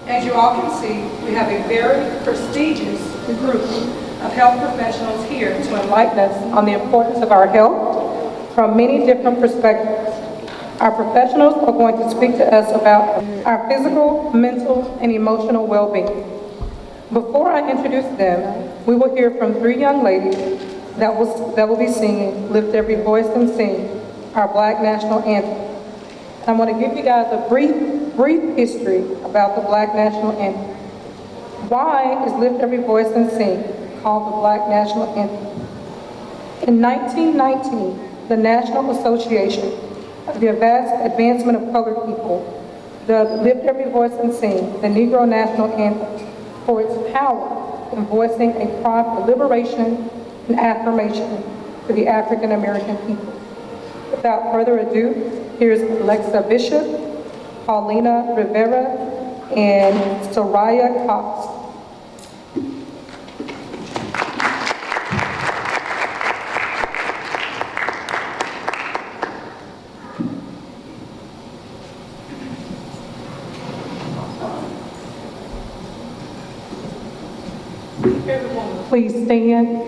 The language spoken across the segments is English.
As you all can see, we have a very prestigious group of health professionals here to enlighten us on the importance of our health from many different perspectives. Our professionals are going to speak to us about our physical, mental, and emotional well-being. Before I introduce them, we will hear from 3 young ladies that will be singing Lift Every Voice and Sing, our Black National Anthem. I want to give you guys a brief history about the Black National Anthem. Why is Lift Every Voice and Sing called the Black National Anthem? In 1919, the National Association of the Advancement of Colored People dubbed Lift Every Voice and Sing the Negro National Anthem for its power in voicing a cry for liberation and affirmation for the African American people. Without further ado, here's Alexa Bishop, Paulina Rivera, and Soraya Cox. Everyone, please stand.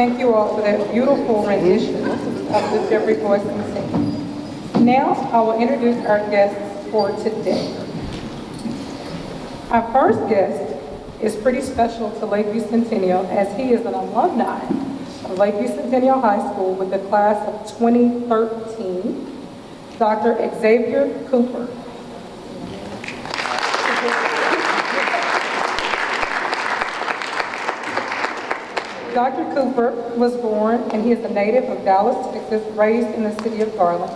Thank you all for that beautiful rendition of Lift Every Voice and Sing. Now, I will introduce our guests for today. Our first guest is pretty special to Lakeview Centennial, as he is an alumni of Lakeview Centennial High School with the class of 2013, Dr. Xavier Cooper. Dr. Cooper was born, and he is a native of Dallas, Texas, raised in the city of Garland,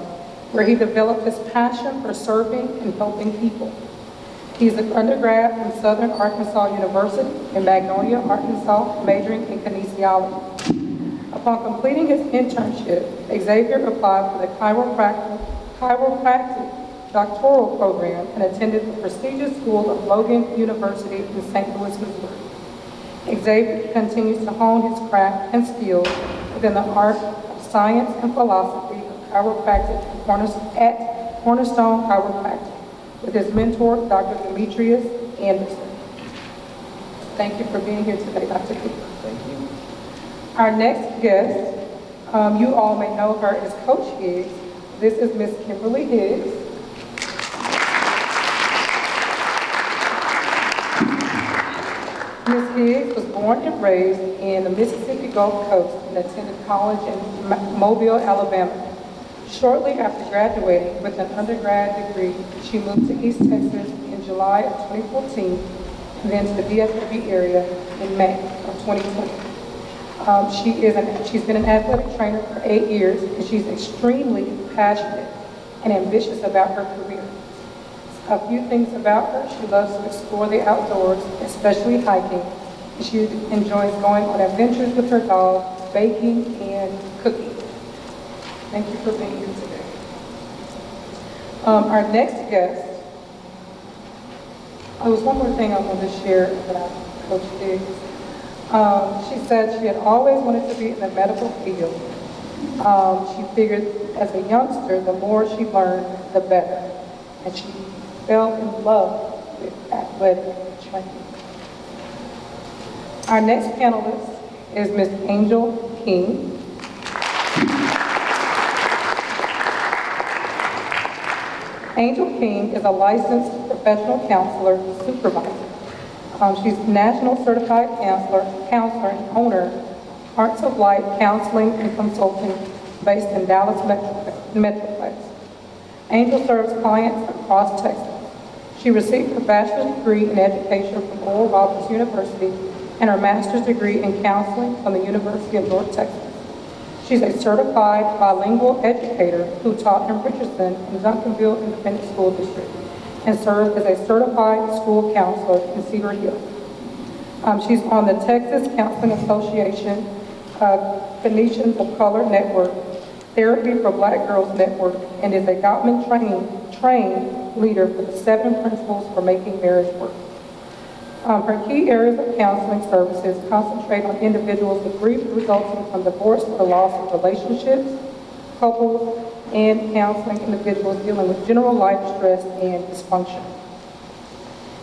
where he developed his passion for serving and helping people. He's an undergrad from Southern Arkansas University in Magnolia, Arkansas, majoring in kinesiology. Upon completing his internship, Xavier applied for the chiropractic doctoral program and attended the prestigious School of Logan University in St. Louis, Missouri. Xavier continues to hone his craft and skills within the art of science and philosophy of chiropractic at Cornerstone Chiropractic with his mentor, Dr. Demetrius Anderson. Thank you for being here today, Dr. Cooper. Thank you. Our next guest, you all may know her as Coach Higgs. This is Miss Kimberly Higgs. Ms. Higgs was born and raised in the Mississippi Gulf Coast and attended college in Mobile, Alabama. Shortly after graduating with an undergrad degree, she moved to East Texas in July of 2014 and then to the DFW area in May of 2020. She's been an athletic trainer for 8 years, and she's extremely passionate and ambitious about her career. A few things about her: she loves to explore the outdoors, especially hiking. She enjoys going on adventures with her dog, baking, and cooking. Thank you for being here today. Our next guest, there was one more thing I wanted to share about Coach Diggs. She said she had always wanted to be in the medical field. She figured as a youngster, the more she learned, the better. And she fell in love with athletic training. Our next panelist is Ms. Angel King. Angel King is a licensed professional counselor supervisor. She's National Certified Counselor and owner, Hearts of Light Counseling and Consulting, based in Dallas Metroplex. Angel serves clients across Texas. She received her bachelor's degree in education from Oral Roberts University and her master's degree in counseling from the University of North Texas. She's a certified bilingual educator who taught in Richardson and Duncanville Independent School District and served as a certified school counselor in Cedar Hill. She's on the Texas Counseling Association, Phoenicians of Color Network, Therapy for Black Girls Network, and is a Gottman trained leader for the 7 Principles for Making Marriage Work. Her key areas of counseling services concentrate on individuals with grief resulting from divorce or the loss of relationships, couples, and counseling individuals dealing with general life stress and dysfunction.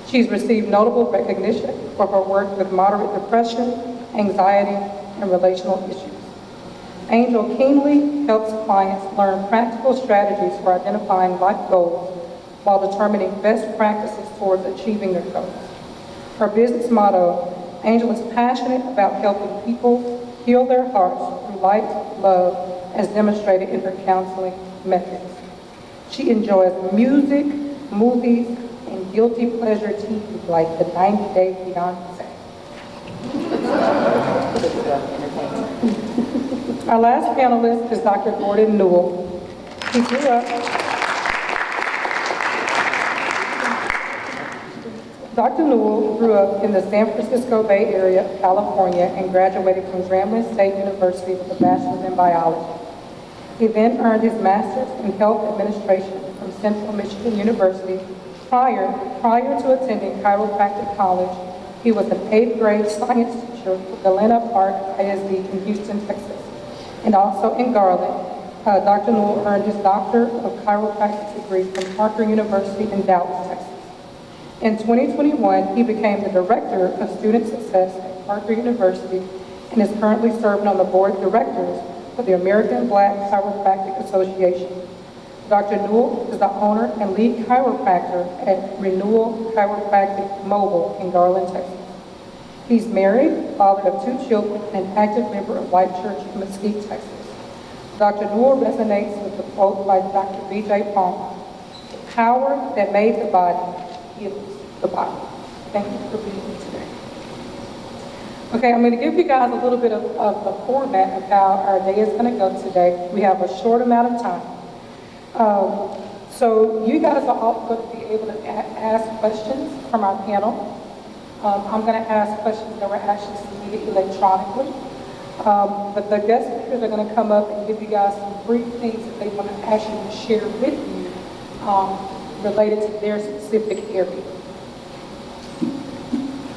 She's received notable recognition for her work with moderate depression, anxiety, and relational issues. Angel keenly helps clients learn practical strategies for identifying life goals while determining best practices towards achieving their goals. Her business motto, Angel is passionate about helping people heal their hearts through light, love, as demonstrated in her counseling methods. She enjoys music, movies, and guilty pleasure TV like the 90 Day Fiancé. Our last panelist is Dr. Gordon Newell. He grew up Dr. Newell grew up in the San Francisco Bay Area of California and graduated from Grambling State University with a bachelor's in biology. He then earned his master's in health administration from Central Michigan University. Prior to attending chiropractic college, he was an 8th grade science teacher for Galena Park ISD in Houston, Texas, and also in Garland. Dr. Newell earned his Doctor of Chiropractic degree from Parker University in Dallas, Texas. In 2021, he became the Director of Student Success at Parker University and is currently serving on the Board of Directors for the American Black Chiropractic Association. Dr. Newell is the owner and lead chiropractor at Renewal Chiropractic Mobile in Garland, Texas. He's married, father of 2 children, and an active member of Life Church in Mesquite, Texas. Dr. Newell resonates with the quote by Dr. B.J. Palmer, "The power that made the body heals the body." Thank you for being here today. Okay, I'm going to give you guys a little bit of the format of how our day is going to go today. We have a short amount of time. So you guys are all going to be able to ask questions from our panel. I'm going to ask questions that were actually submitted electronically. But the guest speakers are going to come up and give you guys some brief things that they want to actually share with you related to their specific area.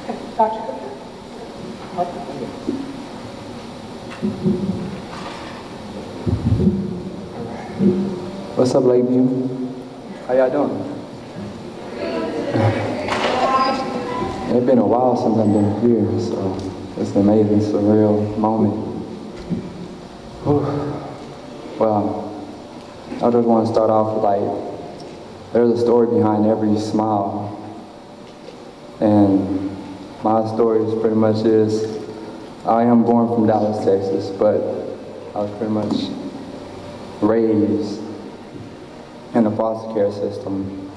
Okay, Dr. Cooper. What's up, Lakeview? How y'all doing? It's been a while since I've been here, so it's an amazing, surreal moment. Whew. Well, I just want to start off with, there's a story behind every smile. And my story is pretty much I am born from Dallas, Texas, but I was pretty much raised in the foster care system.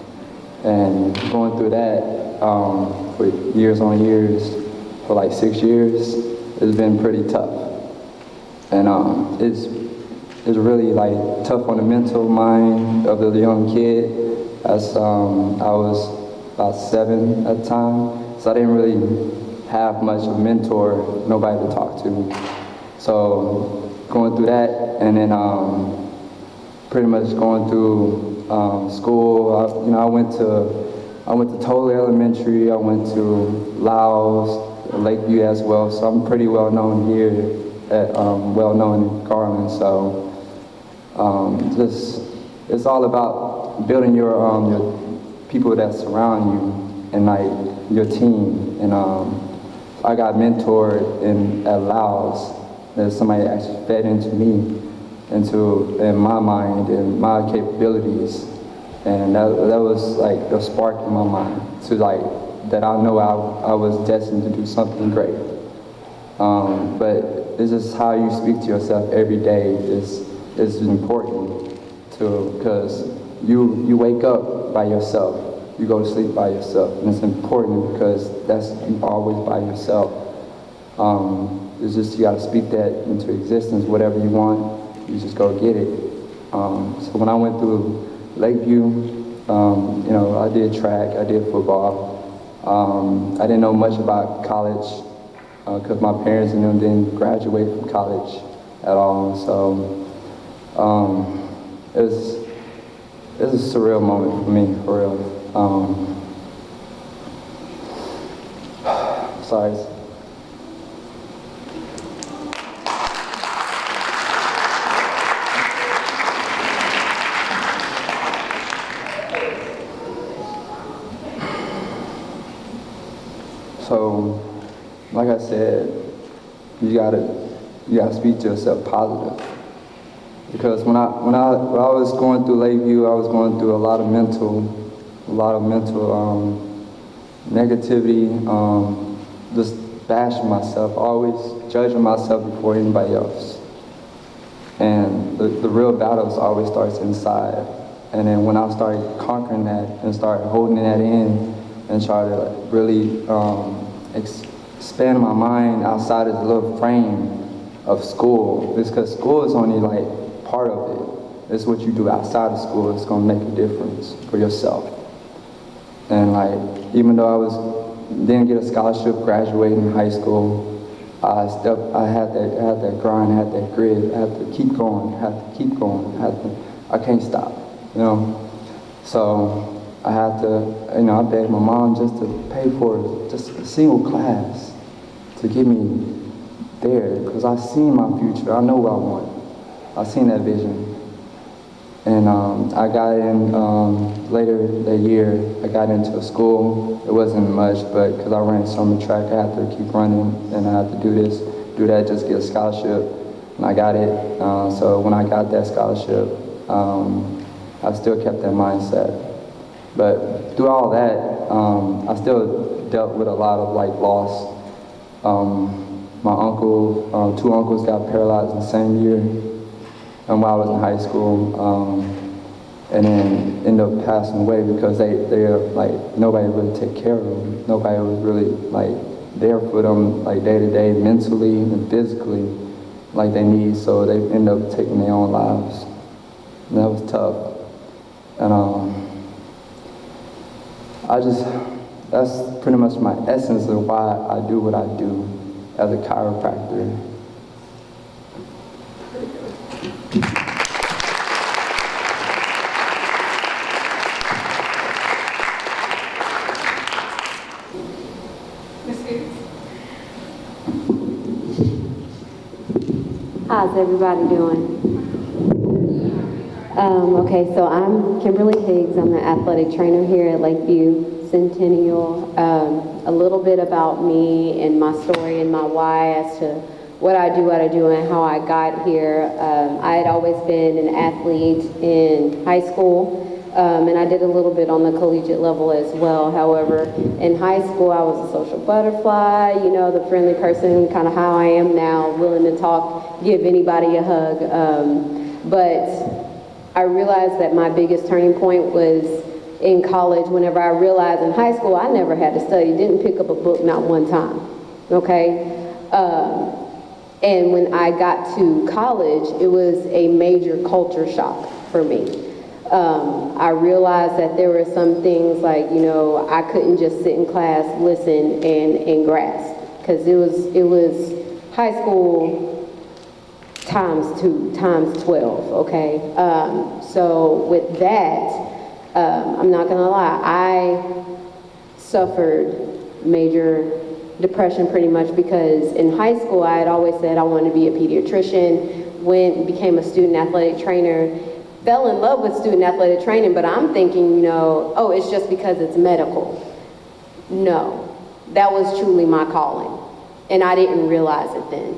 And going through that for years on years, for like 6 years, it's been pretty tough. And it's really tough on the mental mind of the young kid. As I was about 7 at the time, so I didn't really have much of a mentor, nobody to talk to. So going through that, and then pretty much going through school. I went to Toll Elementary. I went to Laos, Lakeview as well. So I'm pretty well known here, well known in Garland. So it's all about building your people that surround you and like your team. And I got mentored at Laos. That somebody actually fed into me, in my mind and my capabilities, and that was like the spark in my mind to like that I know I was destined to do something great. But it's just how you speak to yourself every day is important because you wake up by yourself, you go to sleep by yourself, and it's important because that's you always by yourself. It's just you got to speak that into existence. Whatever you want, you just go get it. So when I went through Lakeview, I did track, I did football. I didn't know much about college because my parents and them didn't graduate from college at all. So it was a surreal moment for me, for real. Sorry. So, like I said, you gotta speak to yourself positive. Because when I was going through Lakeview, I was going through a lot of mental negativity, just bashing myself, always judging myself before anybody else. And the real battles always starts inside. And then when I started conquering that and started holding that in and try to really expand my mind outside of the little frame of school. It's because school is only like part of it. It's what you do outside of school that's gonna make a difference for yourself. And like, even though didn't get a scholarship graduating high school, I had that grind, I had that grit, I had to keep going, I can't stop, you know? So I had to, I begged my mom just to pay for just a single class to get me there, because I seen my future, I know what I want. I seen that vision. And I got in, later that year, I got into a school. It wasn't much, but because I ran summer track, I had to keep running, and I had to do this, do that, just get a scholarship, and I got it. So when I got that scholarship, I still kept that mindset. But through all that, I still dealt with a lot of like loss. My uncle, two uncles got paralyzed in the same year while I was in high school, and then ended up passing away because they're like, nobody really take care of them. Nobody was really like there for them like day to day, mentally and physically, like they need. So they end up taking their own lives, and that was tough. And that's pretty much my essence of why I do what I do as a chiropractor. Ms. Higgs? How's everybody doing? Okay, so I'm Kimberly Higgs. I'm the athletic trainer here at Lakeview Centennial. A little bit about me and my story and my why as to what I do and how I got here. I had always been an athlete in high school, and I did a little bit on the collegiate level as well. However, in high school, I was a social butterfly, the friendly person, kind of how I am now, willing to talk, give anybody a hug. But I realized that my biggest turning point was in college. Whenever I realized in high school, I never had to study, didn't pick up a book, not one time, okay? And when I got to college, it was a major culture shock for me. I realized that there were some things like, I couldn't just sit in class, listen, and grasp. because it was high school times 2, times 12, okay? So with that, I'm not gonna lie, I suffered major depression pretty much because in high school I had always said I wanted to be a pediatrician, went and became a student athletic trainer, fell in love with student athletic training, but I'm thinking, you know, oh, it's just because it's medical. No, that was truly my calling, and I didn't realize it then.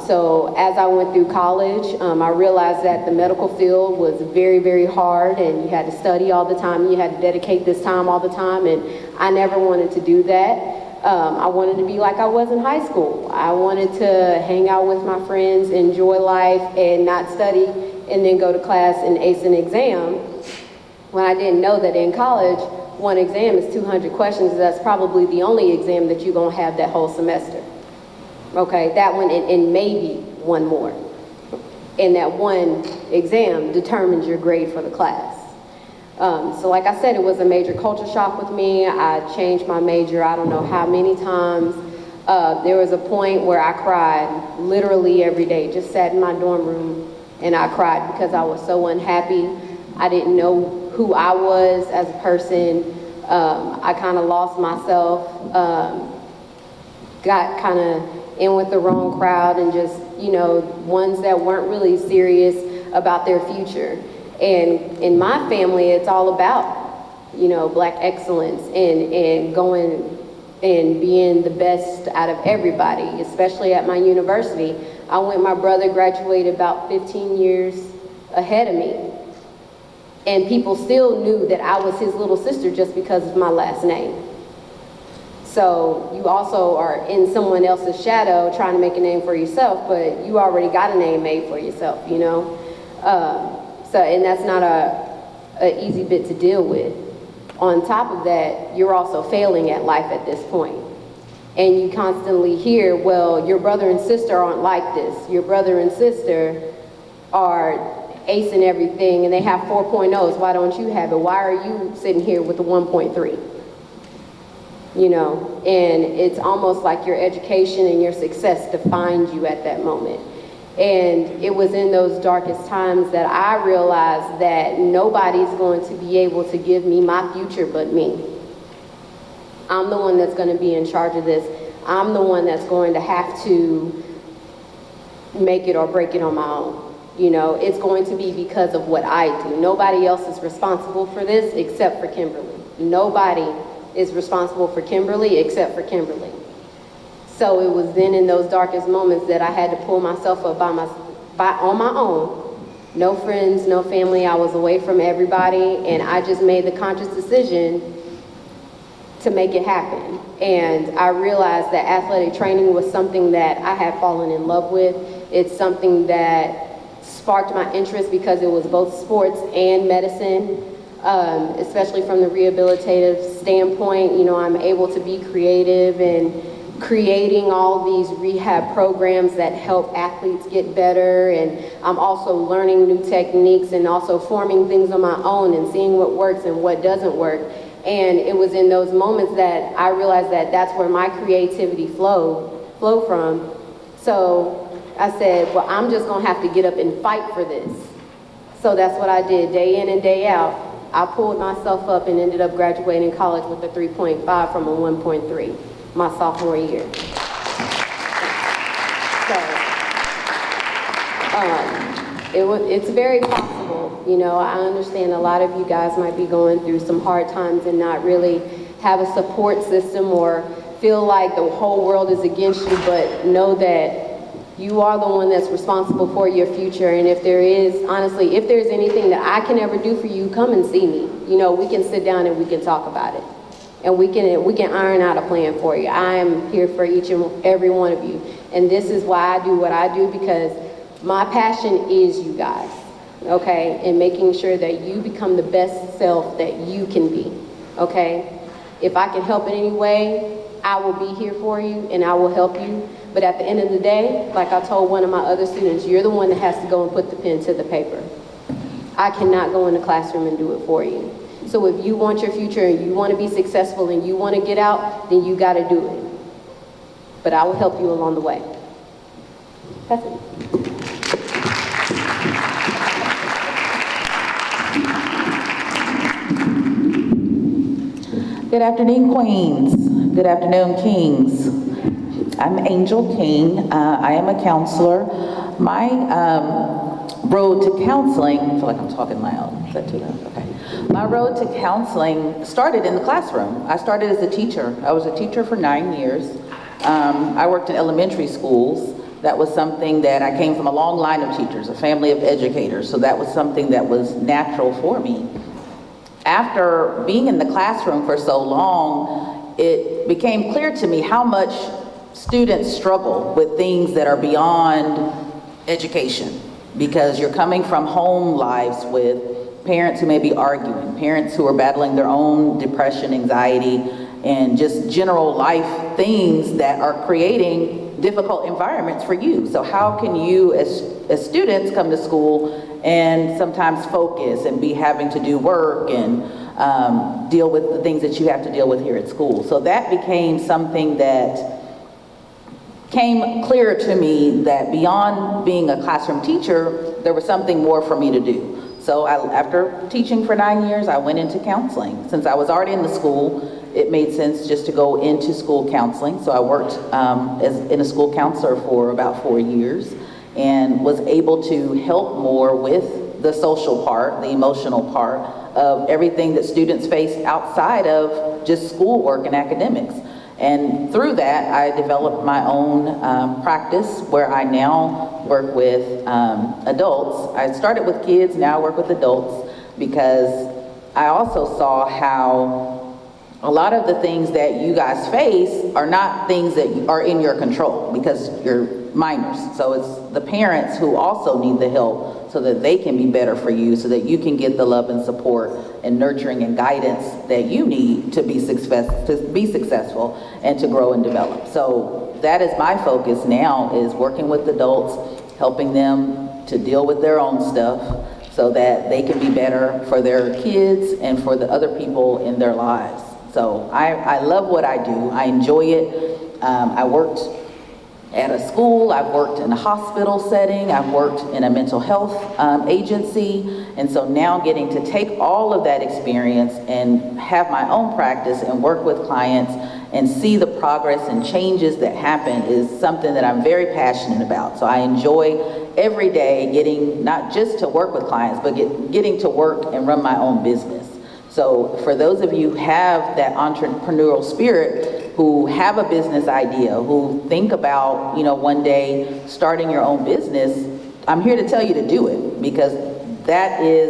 So as I went through college, I realized that the medical field was very, very hard, and you had to study all the time, you had to dedicate this time all the time, and I never wanted to do that. I wanted to be like I was in high school. I wanted to hang out with my friends, enjoy life, and not study, and then go to class and ace an exam, when I didn't know that in college, one exam is 200 questions. That's probably the only exam that you're gonna have that whole semester. Okay, that one and maybe one more. And that one exam determines your grade for the class. So like I said, it was a major culture shock with me. I changed my major I don't know how many times. There was a point where I cried literally every day, just sat in my dorm room and I cried because I was so unhappy. I didn't know who I was as a person. I kind of lost myself, got kind of in with the wrong crowd and just, you know, ones that weren't really serious about their future. And in my family, it's all about, you know, Black excellence and going and being the best out of everybody, especially at my university. My brother graduated about 15 years ahead of me. And people still knew that I was his little sister just because of my last name. So you also are in someone else's shadow trying to make a name for yourself, but you already got a name made for yourself, you know? And that's not a easy bit to deal with. On top of that, you're also failing at life at this point. And you constantly hear, well, your brother and sister aren't like this. Your brother and sister are acing everything and they have 4.0s. Why don't you have it? Why are you sitting here with a 1.3? You know, and it's almost like your education and your success defined you at that moment. And it was in those darkest times that I realized that nobody's going to be able to give me my future but me. I'm the one that's going to be in charge of this. I'm the one that's going to have to make it or break it on my own. You know, it's going to be because of what I do. Nobody else is responsible for this except for Kimberly. Nobody is responsible for Kimberly except for Kimberly. So it was then in those darkest moments that I had to pull myself up on my own. No friends, no family. I was away from everybody, and I just made the conscious decision to make it happen. And I realized that athletic training was something that I had fallen in love with. It's something that sparked my interest because it was both sports and medicine. Especially from the rehabilitative standpoint, you know, I'm able to be creative and creating all these rehab programs that help athletes get better, and I'm also learning new techniques and also forming things on my own and seeing what works and what doesn't work. And it was in those moments that I realized that that's where my creativity flow from. So I said, well, I'm just gonna have to get up and fight for this. So that's what I did day in and day out. I pulled myself up and ended up graduating college with a 3.5 from a 1.3 my sophomore year. So it's very possible. You know, I understand a lot of you guys might be going through some hard times and not really have a support system or feel like the whole world is against you, but know that you are the one that's responsible for your future. And if there is, honestly, if there's anything that I can ever do for you, come and see me. You know, we can sit down and we can talk about it. And we can iron out a plan for you. I am here for each and every one of you. And this is why I do what I do, because my passion is you guys, okay? And making sure that you become the best self that you can be, okay? If I can help in any way, I will be here for you and I will help you. But at the end of the day, like I told one of my other students, you're the one that has to go and put the pen to the paper. I cannot go in the classroom and do it for you. So if you want your future and you want to be successful and you want to get out, then you got to do it. but I will help you along the way. That's it. Good afternoon, Queens. Good afternoon, Kings. I'm Angel King. I am a counselor. My road to counseling, I feel like I'm talking loud. Is that too loud? Okay. My road to counseling started in the classroom. I started as a teacher. I was a teacher for 9 years. I worked in elementary schools. That was something that I came from a long line of teachers, a family of educators. So that was something that was natural for me. After being in the classroom for so long, it became clear to me how much students struggle with things that are beyond education, because you're coming from home lives with parents who may be arguing, parents who are battling their own depression, anxiety, and just general life things that are creating difficult environments for you. So how can you as students come to school and sometimes focus and be having to do work and deal with the things that you have to deal with here at school? So that became something that came clear to me, that beyond being a classroom teacher, there was something more for me to do. So after teaching for 9 years, I went into counseling. Since I was already in the school, it made sense just to go into school counseling. So I worked in a school counselor for about 4 years and was able to help more with the social part, the emotional part of everything that students face outside of just schoolwork and academics. And through that, I developed my own practice where I now work with adults. I started with kids, now I work with adults, because I also saw how a lot of the things that you guys face are not things that are in your control, because you're minors. So it's the parents who also need the help so that they can be better for you, so that you can get the love and support and nurturing and guidance that you need to be successful and to grow and develop. So that is my focus now, is working with adults, helping them to deal with their own stuff so that they can be better for their kids and for the other people in their lives. So I love what I do. I enjoy it. I worked at a school, I've worked in a hospital setting, I've worked in a mental health agency, and so now getting to take all of that experience and have my own practice and work with clients and see the progress and changes that happen is something that I'm very passionate about. So I enjoy every day getting not just to work with clients, but getting to work and run my own business. So for those of you who have that entrepreneurial spirit, who have a business idea, who think about, one day starting your own business, I'm here to tell you to do it, because that is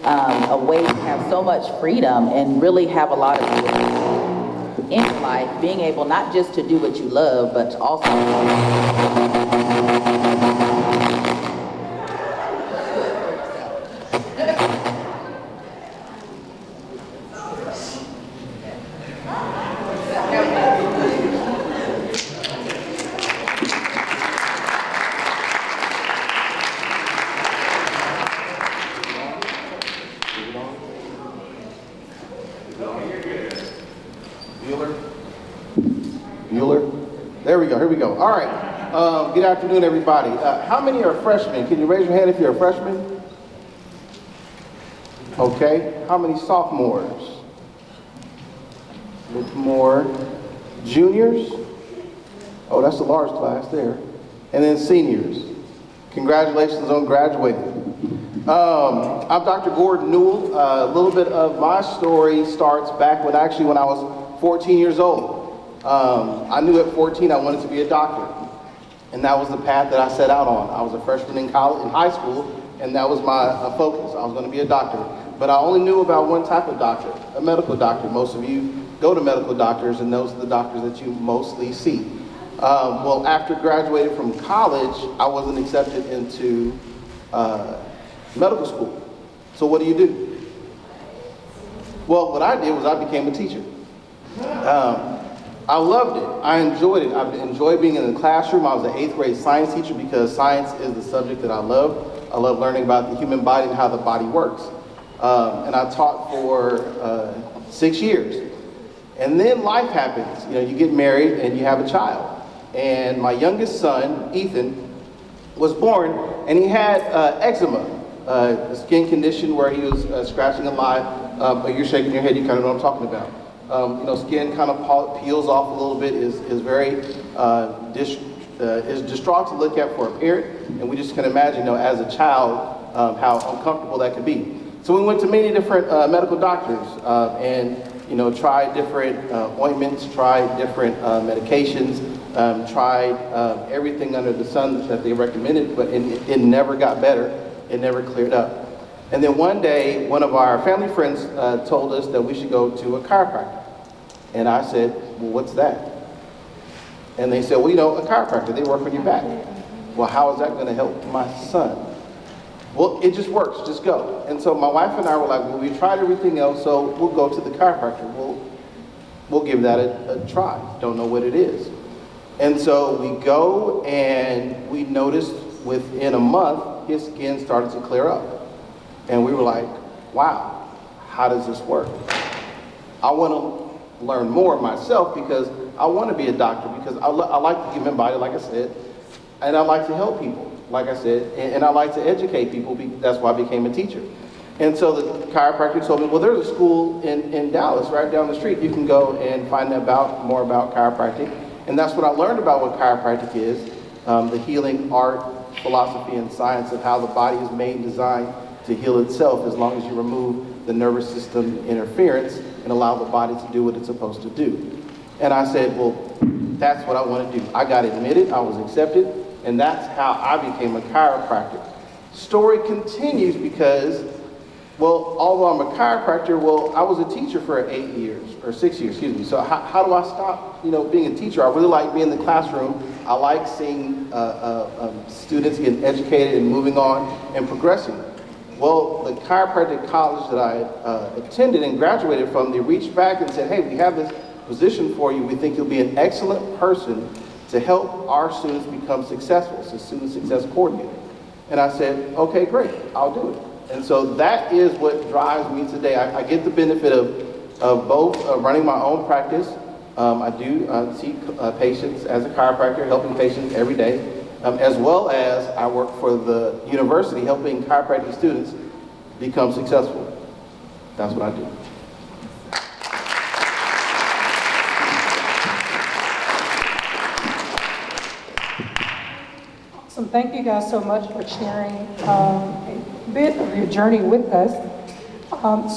a way to have so much freedom and really have a lot of joy in life, being able not just to do what you love, but to also There we go, here we go. All right, good afternoon, everybody. How many are freshmen? Can you raise your hand if you're a freshman? Okay, how many sophomores? A little more. Juniors? Oh, that's a large class there. And then seniors. Congratulations on graduating. I'm Dr. Gordon Newell. A little bit of my story starts back when I was 14 years old. I knew at 14 I wanted to be a doctor, and that was the path that I set out on. I was a freshman in high school, and that was my focus. I was going to be a doctor, but I only knew about one type of doctor, a medical doctor. Most of you go to medical doctors, and those are the doctors that you mostly see. Well, after graduating from college, I wasn't accepted into medical school. So what do? Well, what I did was I became a teacher. I loved it. I enjoyed it. I enjoyed being in the classroom. I was an 8th grade science teacher because science is the subject that I love. I love learning about the human body and how the body works. And I taught for 6 years. And then life happens. You get married and you have a child. and my youngest son, Ethan, was born, and he had eczema, a skin condition where he was scratching a lot. You're shaking your head, you kind of know what I'm talking about. You know, skin kind of peels off a little bit, is very is distraught to look at for a parent, and we just can imagine, you know, as a child, how uncomfortable that could be. So we went to many different medical doctors, and you know, tried different ointments, tried different medications, tried everything under the sun that they recommended, but it never got better. It never cleared up. And then one day, one of our family friends told us that we should go to a chiropractor. And I said, well, what's that? And they said, well, you know, a chiropractor, they work on your back. Well, how is that going to help my son? Well, it just works, just go. And so my wife and I were like, well, we tried everything else, so we'll go to the chiropractor. We'll give that a try. Don't know what it is. And so we go, and we noticed within a month, his skin started to clear up. And we were like, wow, how does this work? I want to learn more myself because I want to be a doctor, because I like the human body, like I said, and I like to help people, like I said, and I like to educate people. That's why I became a teacher. And so the chiropractor told me, well, there's a school in Dallas right down the street. You can go and find more about chiropractic. And that's what I learned about what chiropractic is, the healing art, philosophy, and science of how the body is made and designed to heal itself as long as you remove the nervous system interference and allow the body to do what it's supposed to do. And I said, well, that's what I want to do. I got admitted, I was accepted, and that's how I became a chiropractor. Story continues because, well, although I'm a chiropractor, well, I was a teacher for 6 years, excuse me. So how do I stop, you know, being a teacher? I really like being in the classroom. I like seeing students getting educated and moving on and progressing. Well, the chiropractic college that I attended and graduated from, they reached back and said, hey, we have this position for you. We think you'll be an excellent person to help our students become successful. It's a student success coordinator. And I said, okay, great, I'll do it. And so that is what drives me today. I get the benefit of both running my own practice. I do see patients as a chiropractor, helping patients every day, as well as I work for the university helping chiropractic students become successful. That's what I do. Awesome. Thank you guys so much for sharing a bit of your journey with us.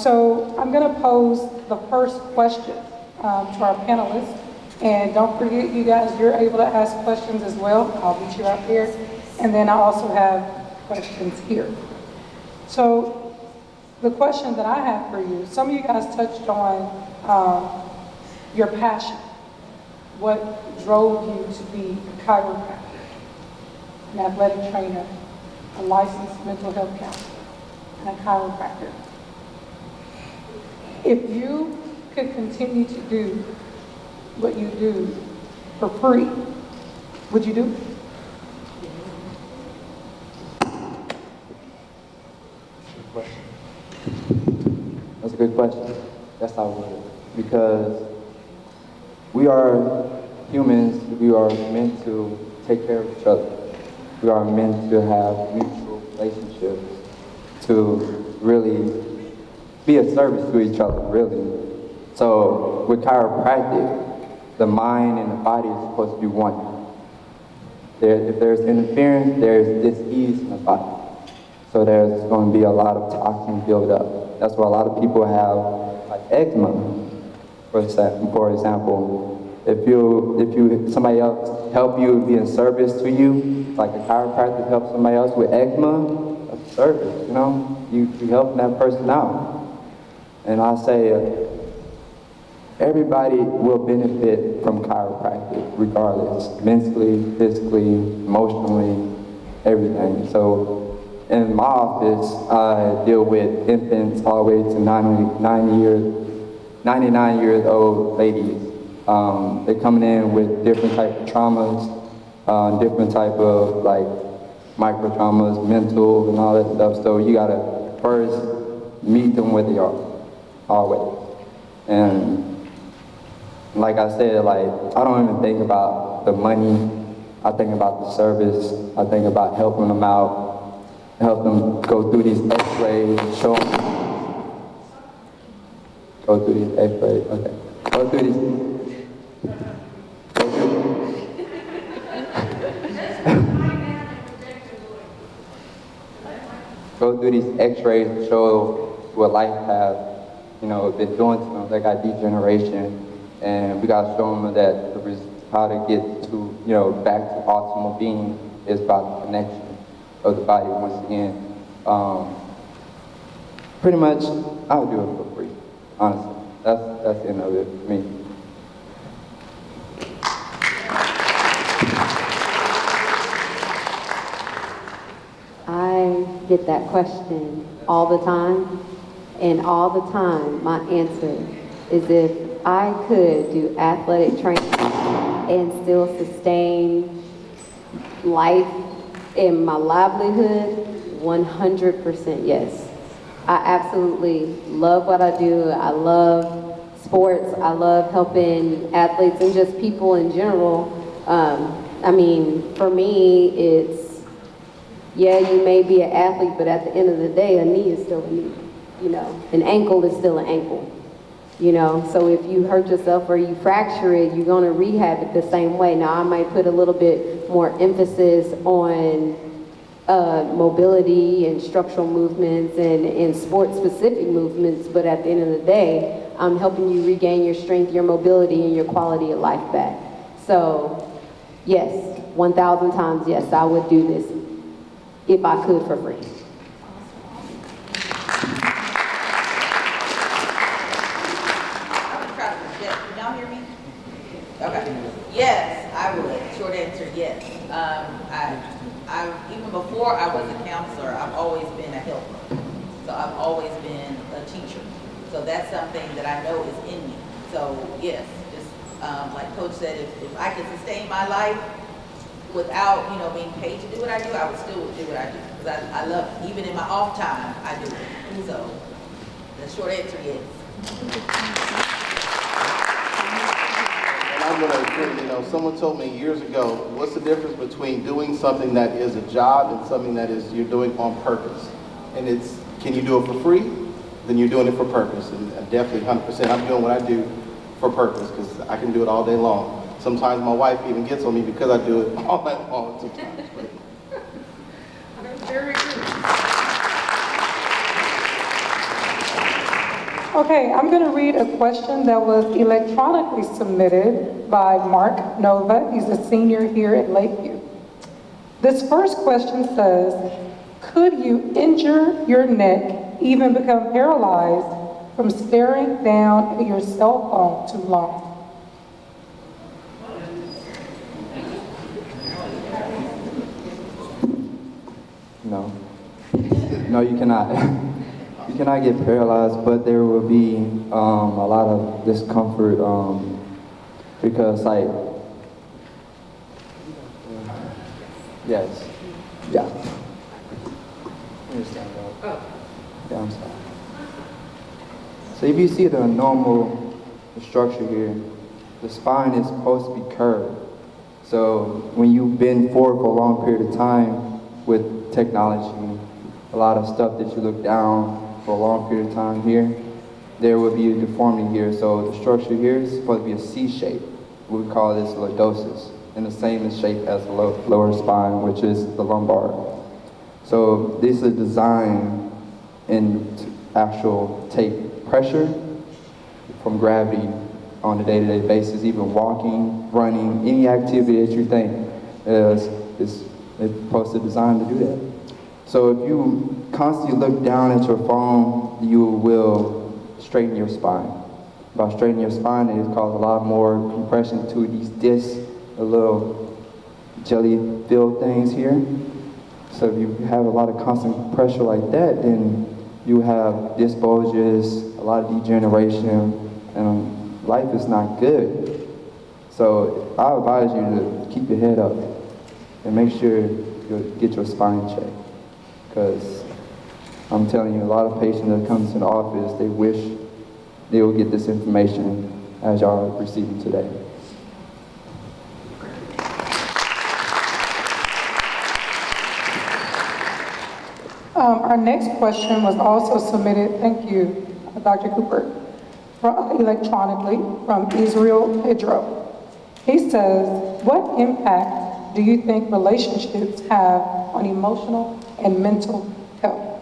So I'm going to pose the first question to our panelists. And don't forget, you guys, you're able to ask questions as well. I'll meet you out there. And then I also have questions here. So the question that I have for you, some of you guys touched on your passion. What drove you to be a chiropractor, an athletic trainer, a licensed mental health counselor, and a chiropractor? If you could continue to do what you do for free, would you do it? That's a good question. Yes, I would. Because we are humans, we are meant to take care of each other. We are meant to have mutual relationships, to really be a service to each other, really. So with chiropractic, the mind and the body is supposed to be one. If there's interference, there's dis-ease in the body. So there's going to be a lot of toxin build up. That's why a lot of people have like eczema, for example. If somebody else help you, be in service to you, like a chiropractor helps somebody else with eczema, that's a service, you know? You helping that person out. And I say, everybody will benefit from chiropractic, regardless, mentally, physically, emotionally, everything. So in my office, I deal with infants all the way to 99 years old ladies. They're coming in with different type of traumas, different type of like micro traumas, mental and all that stuff. So you gotta first meet them where they are, always. And like I said, like I don't even think about about the money, I think about the service, I think about helping them out, help them go through these x-rays, show them, go through these x-rays, okay. Go through these, go through these x-rays to show what life have, been doing to them. They got degeneration, and we got to show them that how to get to, back to optimal being is about the connection of the body once again. Pretty much, I'll do it for free, honestly. That's the end of it for me. I get that question all the time, and all the time my answer is if I could do athletic training and still sustain life and my livelihood, 100% yes. I absolutely love what I do. I love sports. I love helping athletes and just people in general. For me, it's, yeah, you may be an athlete, but at the end of the day, a knee is still a knee, An ankle is still an ankle, So if you hurt yourself or you fracture it, you're gonna rehab it the same way. Now, I might put a little bit more emphasis on mobility and structural movements and sport-specific movements, but at the end of the day, I'm helping you regain your strength, your mobility, and your quality of life back. So, yes, 1,000 times yes, I would do this if I could for free. Can y'all hear me? Okay. Yes, I would. Short answer, yes. I even before I was a counselor, I've always been a helper. So I've always been a teacher. So that's something that I know is in me. So yes, just like Coach said, if I could sustain my life without, being paid to do what I do, I would still do what I do. Because I love it. Even in my off time, I do it. So the short answer, yes. I'm going to agree, someone told me years ago, what's the difference between doing something that is a job and something that is you're doing on purpose? And it's, can you do it for free? Then you're doing it for purpose. And definitely 100%, I'm doing what I do for purpose because I can do it all day long. Sometimes my wife even gets on me because I do it all night long sometimes. Very good. Okay, I'm going to read a question that was electronically submitted by Mark Nova. He's a senior here at Lakeview. This first question says, could you injure your neck, even become paralyzed from staring down at your cell phone too long? No, you cannot. You cannot get paralyzed, but there will be a lot of discomfort because, yes, yeah. Yeah, I'm sorry. So if you see the normal structure here, the spine is supposed to be curved. So when you bend forward for a long period of time with technology, a lot of stuff that you look down for a long period of time here, there will be a deformity here. So the structure here is supposed to be a C shape. We call this lordosis, and the same shape as the lower spine, which is the lumbar. So this is designed in actual take pressure from gravity on a day-to-day basis, even walking, running, any activity that you think is supposed to design to do that. So if you constantly look down at your phone, you will straighten your spine. By straightening your spine, it causes a lot more compression to these discs, the little jelly-filled things here. So if you have a lot of constant pressure like that, then you have disc bulges, a lot of degeneration, and life is not good. So I advise you to keep your head up and make sure you get your spine checked. Because I'm telling you, a lot of patients that come to the office, they wish they will get this information as y'all are receiving today. Our next question was also submitted, thank you, Dr. Cooper, electronically from Israel Pedro. He says, what impact do you think relationships have on emotional and mental health?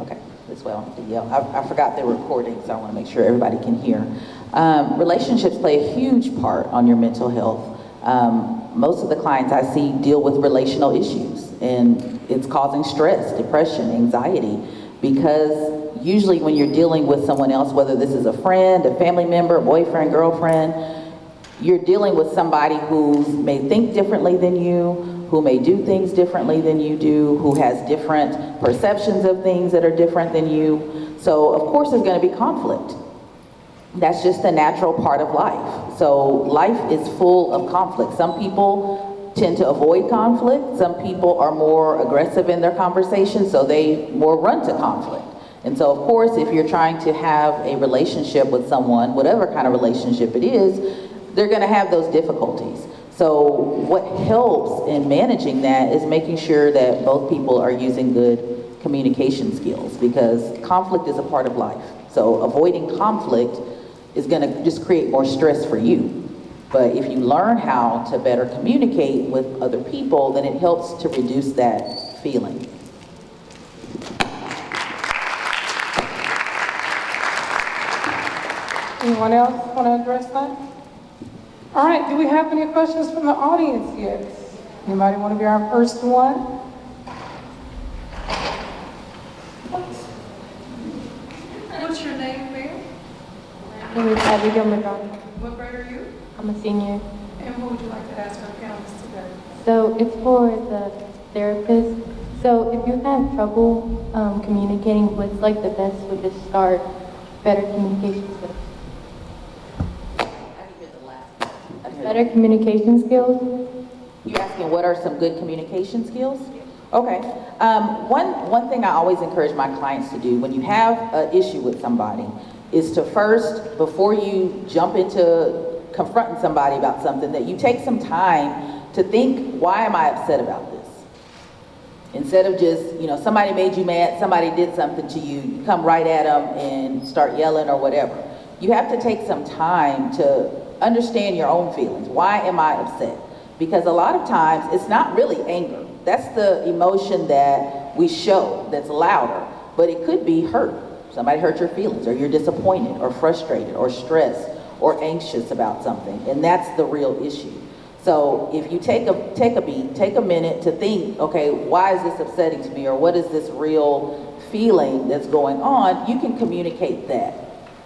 Okay, as well. Yeah, I forgot they're recording, so I want to make sure everybody can hear. Relationships play a huge part on your mental health. Most of the clients I see deal with relational issues, and it's causing stress, depression, anxiety, because usually when you're dealing with someone else, whether this is a friend, a family member, boyfriend, girlfriend, you're dealing with somebody who may think differently than you, who may do things differently than you do, who has different perceptions of things that are different than you. So of course there's going to be conflict. That's just a natural part of life. So life is full of conflict. Some people tend to avoid conflict. Some people are more aggressive in their conversation, so they more run to conflict. And so of course, if you're trying to have a relationship with someone, whatever kind of relationship it is, they're going to have those difficulties. So what helps in managing that is making sure that both people are using good communication skills, because conflict is a part of life. So avoiding conflict is going to just create more stress for you. But if you learn how to better communicate with other people, then it helps to reduce that feeling. Anyone else want to address that? All right, do we have any questions from the audience yet? Anybody want to be our first one? What's your name, ma'am? My name is Abigail McDonald. What grade are you? I'm a senior. And what would you like to ask our panelists today? So it's for the therapist. So if you have trouble communicating, what's like the best way to start better communication skills? Better communication skills? You asking what are some good communication skills? Okay. One thing I always encourage my clients to do when you have an issue with somebody is to first, before you jump into confronting somebody about something, that you take some time to think, why am I upset about this? Instead of just, somebody made you mad, somebody did something to you, you come right at them and start yelling or whatever. You have to take some time to understand your own feelings. Why am I upset? Because a lot of times it's not really anger. That's the emotion that we show that's louder, but it could be hurt. Somebody hurt your feelings, or you're disappointed or frustrated or stressed or anxious about something, and that's the real issue. So if you take a beat, take a minute to think, okay, why is this upsetting to me, or what is this real feeling that's going on, you can communicate that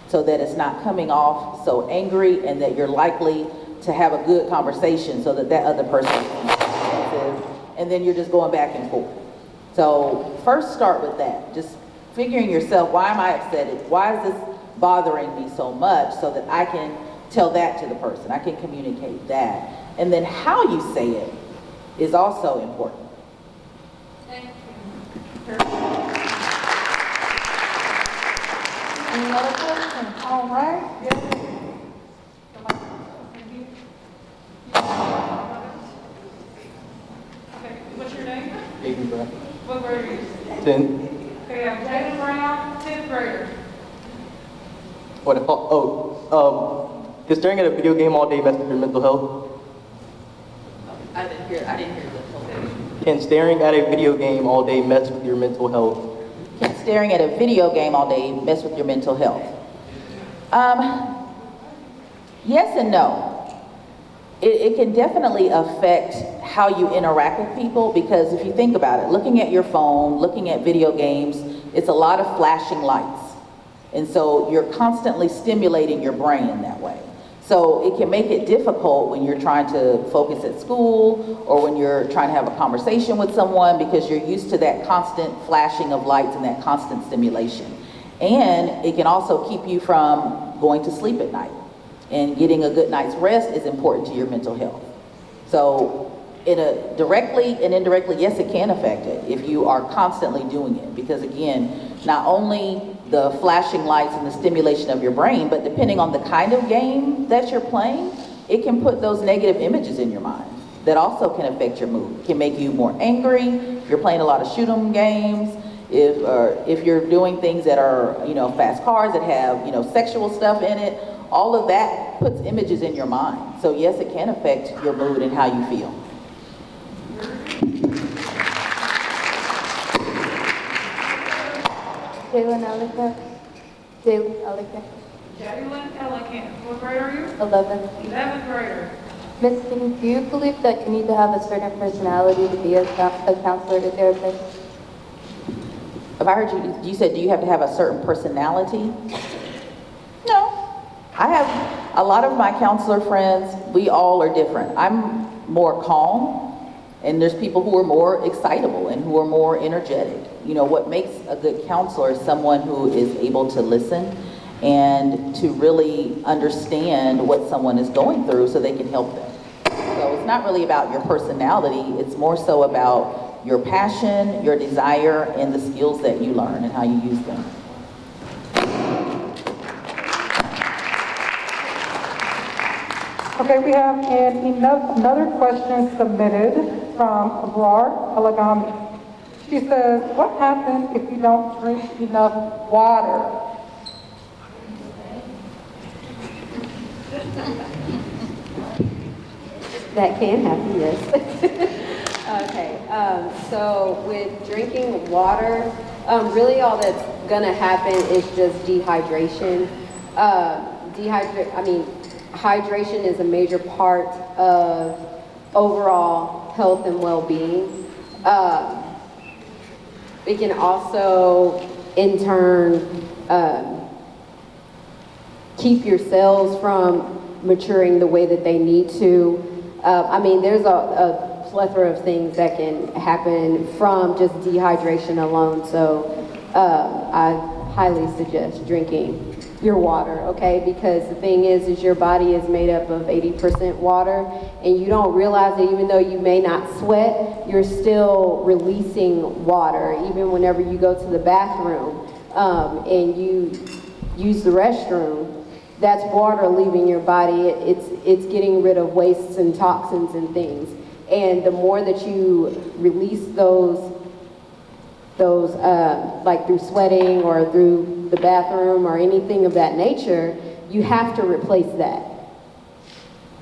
so that it's not coming off so angry, and that you're likely to have a good conversation so that that other person is sensitive, and then you're just going back and forth. So first start with that, just figuring yourself, why am I upset? Why is this bothering me so much, so that I can tell that to the person, I can communicate that. And then how you say it is also important. Thank you. Any other questions? All right. Yes. Okay, what's your name? Aiden Brown. What grade are you? 10. Okay, I'm Jalen Brown, 10th grader. Is staring at a video game all day mess with your mental health? I didn't hear the Can staring at a video game all day mess with your mental health? Can staring at a video game all day mess with your mental health? Yes and no. It can definitely affect how you interact with people, because if you think about it, looking at your phone, looking at video games, it's a lot of flashing lights. And so you're constantly stimulating your brain in that way. So it can make it difficult when you're trying to focus at school, or when you're trying to have a conversation with someone, because you're used to that constant flashing of lights and that constant stimulation. And it can also keep you from going to sleep at night. And getting a good night's rest is important to your mental health. So directly and indirectly, yes, it can affect it if you are constantly doing it. Because again, not only the flashing lights and the stimulation of your brain, but depending on the kind of game that you're playing, it can put those negative images in your mind that also can affect your mood. It can make you more angry if you're playing a lot of shoot 'em games, if you're doing things that are, fast cars that have, sexual stuff in it. All of that puts images in your mind. So yes, it can affect your mood and how you feel. Jalen Ellicott. Jalen Ellicott. Jalen Ellicott. What grade are you? 11. 11th grader. Miss King, do you believe that you need to have a certain personality to be a counselor or therapist? If I heard you said, do you have to have a certain personality? No. I have a lot of my counselor friends, we all are different. I'm more calm, and there's people who are more excitable and who are more energetic. What makes a good counselor is someone who is able to listen and to really understand what someone is going through so they can help them. So it's not really about your personality, it's more so about your passion, your desire, and the skills that you learn and how you use them. Okay, we have another question submitted from Abrar Alagami. She says, what happens if you don't drink enough water? That can happen, yes. Okay, so with drinking water, really all that's gonna happen is just dehydration. Hydration is a major part of overall health and well-being. It can also, in turn, keep your cells from maturing the way that they need to. There's a plethora of things that can happen from just dehydration alone. So I highly suggest drinking your water, okay? Because the thing is your body is made up of 80% water, and you don't realize that even though you may not sweat, you're still releasing water. Even whenever you go to the bathroom and you use the restroom, that's water leaving your body. It's getting rid of wastes and toxins and things. And the more that you release those like through sweating or through the bathroom or anything of that nature, you have to replace that.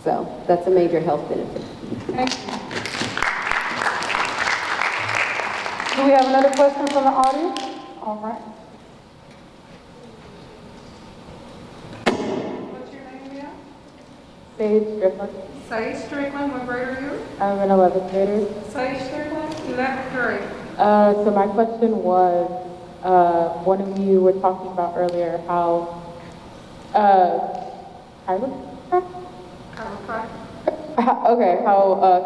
So that's a major health benefit. Thank you. Do we have another question from the audience? All right. What's your name again? Sage Strickland. Sage Strickland. What grade are you? I'm an 11th grader. Sage Strickland. 11th grade. So my question was, one of you were talking about earlier how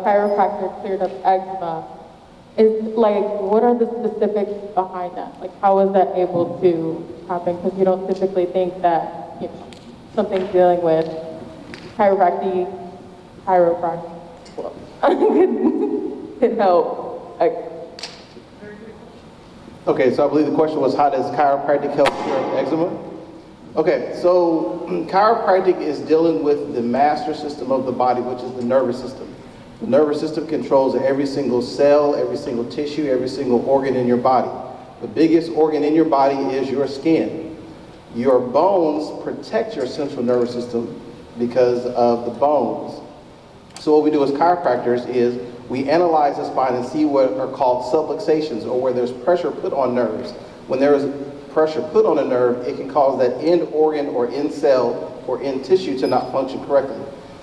chiropractor cleared up eczema. Is what are the specifics behind that? How is that able to happen? Because you don't typically think that something dealing with chiropractic could help. Okay, so I believe the question was, how does chiropractic help cure eczema? Okay, so chiropractic is dealing with the master system of the body, which is the nervous system. The nervous system controls every single cell, every single tissue, every single organ in your body. The biggest organ in your body is your skin. Your bones protect your central nervous system because of the bones. So what we do as chiropractors is we analyze the spine and see what are called subluxations, or where there's pressure put on nerves. When there is pressure put on a nerve, it can cause that end organ or end cell or end tissue to not function correctly.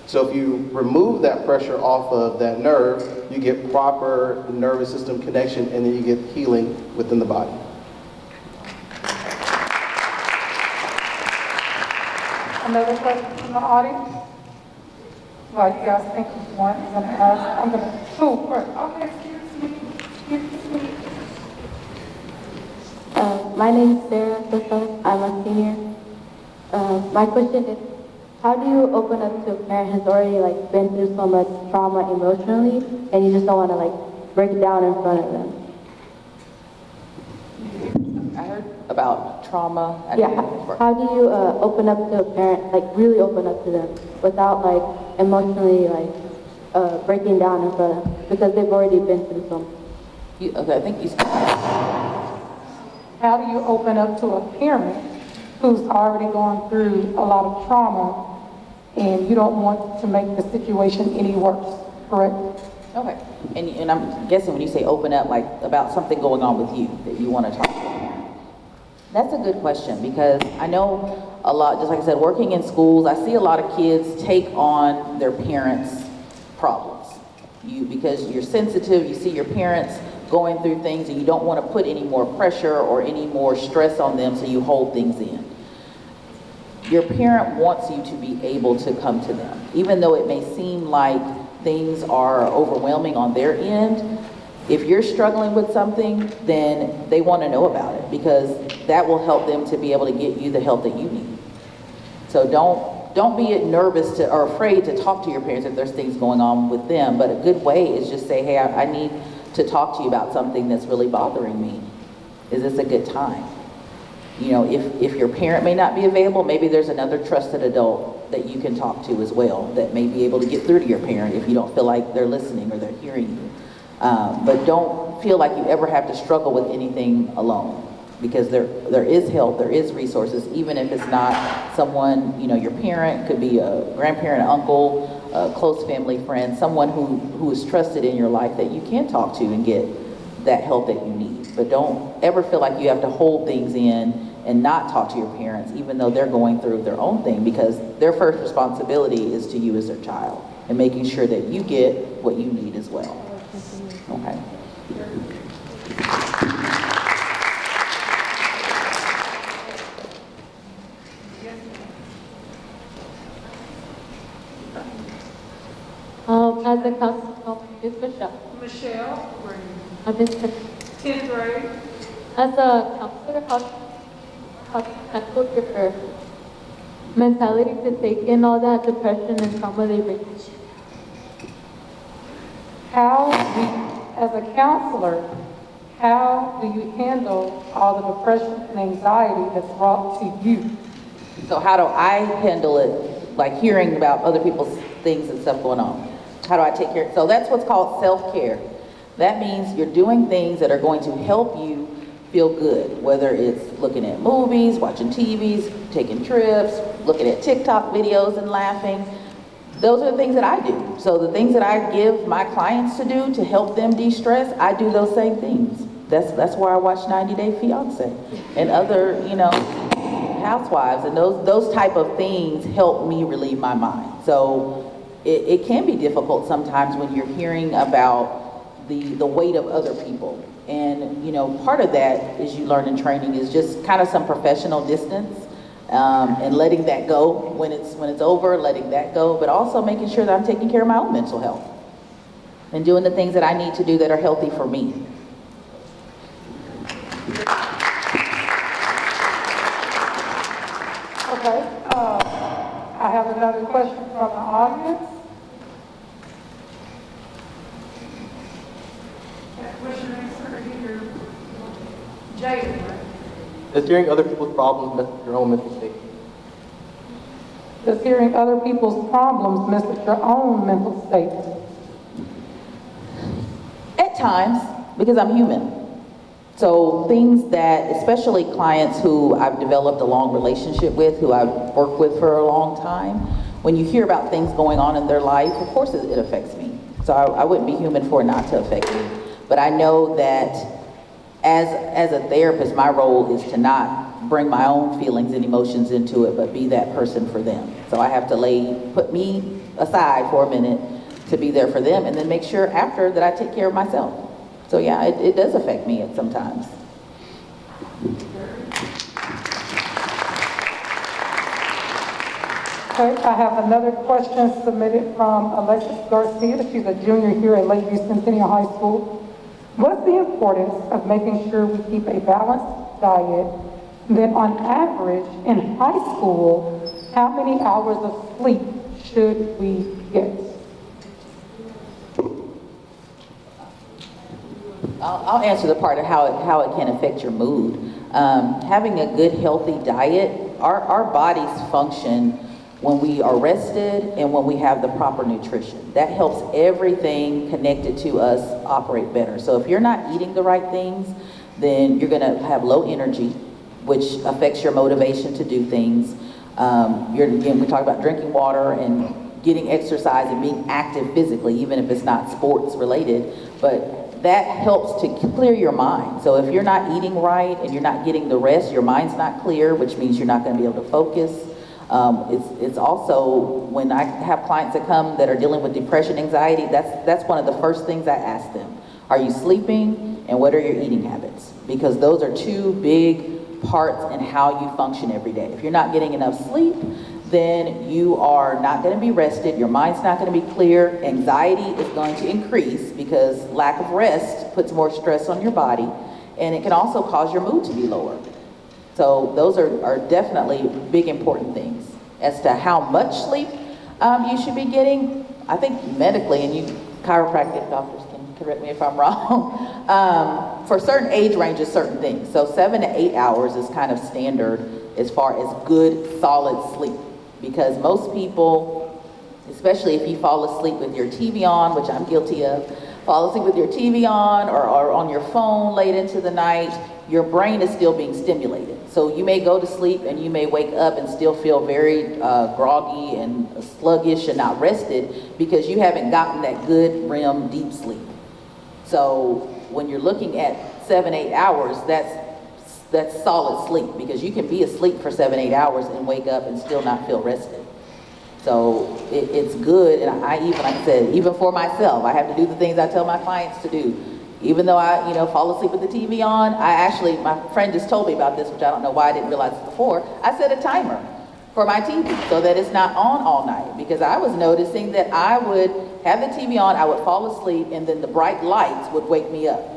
So if you remove that pressure off of that nerve, you get proper nervous system connection, and then you get healing within the body. Another question from the audience? Well, you guys think of one you're gonna ask? I'm gonna, who first? Okay, excuse me. My name is Sarah Sosa. I'm a senior. My question is, how do you open up to a parent who's already been through so much trauma emotionally, and you just don't want to break it down in front of them? I heard a about trauma. Yeah, how do you open up to a parent, like really open up to them without like emotionally like breaking down in front of them because they've already been through something? Okay, I think you. How do you open up to a parent who's already gone through a lot of trauma and you don't want to make the situation any worse, correct? Okay, and I'm guessing when you say open up, like about something going on with you that you want to talk about. That's a good question because I know a lot, just like I said, working in schools, I see a lot of kids take on their parents' problems. Because you're sensitive, you see your parents going through things and you don't want to put any more pressure or any more stress on them, so you hold things in. Your parent wants you to be able to come to them. Even though it may seem like things are overwhelming on their end, if you're struggling with something, then they want to know about it because that will help them to be able to get you the help that you need. So don't be nervous or afraid to talk to your parents if there's things going on with them, but a good way is just say, hey, I need to talk to you about something that's really bothering me. Is this a good time? You know, if your parent may not be available, maybe there's another trusted adult that you can talk to as well that may be able to get through to your parent if you don't feel like they're listening or they're hearing you. But don't feel like you ever have to struggle with anything alone because there is help, there is resources, even if it's not someone, you know, your parent, could be a grandparent, an uncle, a close family friend, someone who is trusted in your life that you can talk to and get that help that you need. But don't ever feel like you have to hold things in and not talk to your parents, even though they're going through their own thing, because their first responsibility is to you as their child and making sure that you get what you need as well. Okay. As a counselor, Ms. Michelle. Michelle, grade. Ms. 10th grade. As a counselor, how to tackle your mentality to take in all that depression and trauma they bring? As a counselor, how do you handle all the depression and anxiety that's brought to you? So how do I handle it, like hearing about other people's things and stuff going on? How do I take care? So that's what's called self-care. That means you're doing things that are going to help you feel good, whether it's looking at movies, watching TVs, taking trips, looking at TikTok videos and laughing. Those are the things that I do. So the things that I give my clients to do to help them de-stress, I do those same things. That's why I watch 90 Day Fiance and other, you know, Housewives, and those type of things help me relieve my mind. So it can be difficult sometimes when you're hearing about the weight of other people. And, you know, part of that, as you learn in training, is just kind of some professional distance and letting that go when it's over, letting that go, but also making sure that I'm taking care of my own mental health and doing the things that I need to do that are healthy for me. Okay, I have another question from the audience. What's your name, sir? Here. Jaden, right? Does hearing other people's problems mess with your own mental state? Does hearing other people's problems mess with your own mental state? At times, because I'm human. So things that, especially clients who I've developed a long relationship with, who I've worked with for a long time, when you hear about things going on in their life, of course it affects me. So I wouldn't be human for it not to affect me. But I know that as a therapist, my role is to not bring my own feelings and emotions into it, but be that person for them. So I have to put me aside for a minute to be there for them, and then make sure after that I take care of myself. So yeah, it does affect me at sometimes. Okay, I have another question submitted from Alexis Garcia. She's a junior here at Lakeview Centennial High School. What's the importance of making sure we keep a balanced diet? Then on average, in high school, how many hours of sleep should we get? I'll answer the part of how it can affect your mood. Having a good, healthy diet, our bodies function when we are rested and when we have the proper nutrition. That helps everything connected to us operate better. So if you're not eating the right things, then you're gonna have low energy, which affects your motivation to do things. Again, we talk about drinking water and getting exercise and being active physically, even if it's not sports related, but that helps to clear your mind. So if you're not eating right and you're not getting the rest, your mind's not clear, which means you're not going to be able to focus. It's also, when I have clients that come that are dealing with depression, anxiety, that's one of the first things I ask them. Are you sleeping, and what are your eating habits? Because those are two big parts in how you function every day. If you're not getting enough sleep, then you are not going to be rested, your mind's not going to be clear, anxiety is going to increase because lack of rest puts more stress on your body, and it can also cause your mood to be lower. So those are definitely big important things. As to how much sleep you should be getting, I think medically, and you chiropractic doctors can correct me if I'm wrong, for certain age ranges, certain things. So 7 to 8 hours is kind of standard as far as good, solid sleep. Because most people, especially if you fall asleep with your TV on, which I'm guilty of, fall asleep with your TV on or on your phone late into the night, your brain is still being stimulated. So you may go to sleep and you may wake up and still feel very groggy and sluggish and not rested because you haven't gotten that good REM deep sleep. So when you're looking at 7, 8 hours, that's solid sleep, because you can be asleep for 7, 8 hours and wake up and still not feel rested. So it's good, and I even, like I said, even for myself, I have to do the things I tell my clients to do. Even though I, fall asleep with the TV on, my friend just told me about this, which I don't know why I didn't realize it before. I set a timer for my TV so that it's not on all night, because I was noticing that I would have the TV on, I would fall asleep, and then the bright lights would wake me up.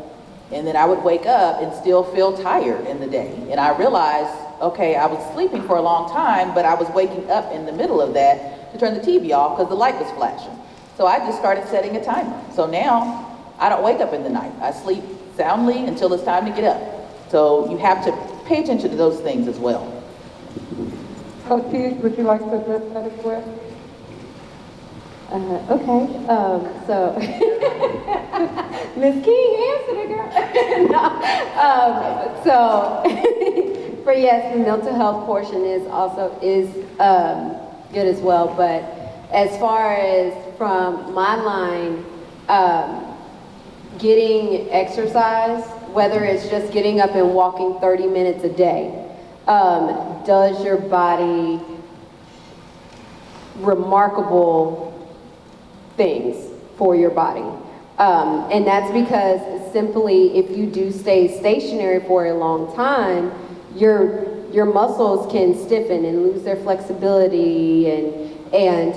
And then I would wake up and still feel tired in the day. And I realized, okay, I was sleeping for a long time, but I was waking up in the middle of that to turn the TV off because the light was flashing. So I just started setting a timer. So now I don't wake up in the night. I sleep soundly until it's time to get up. So you have to pay attention to those things as well. Coach, would you like to address that as well? Okay, so Ms. King answered it, girl. No, so for yes, the mental health portion is good as well. But as far as from my line, getting exercise, whether it's just getting up and walking 30 minutes a day, does your body remarkable things for your body. And that's because simply if you do stay stationary for a long time, your muscles can stiffen and lose their flexibility, and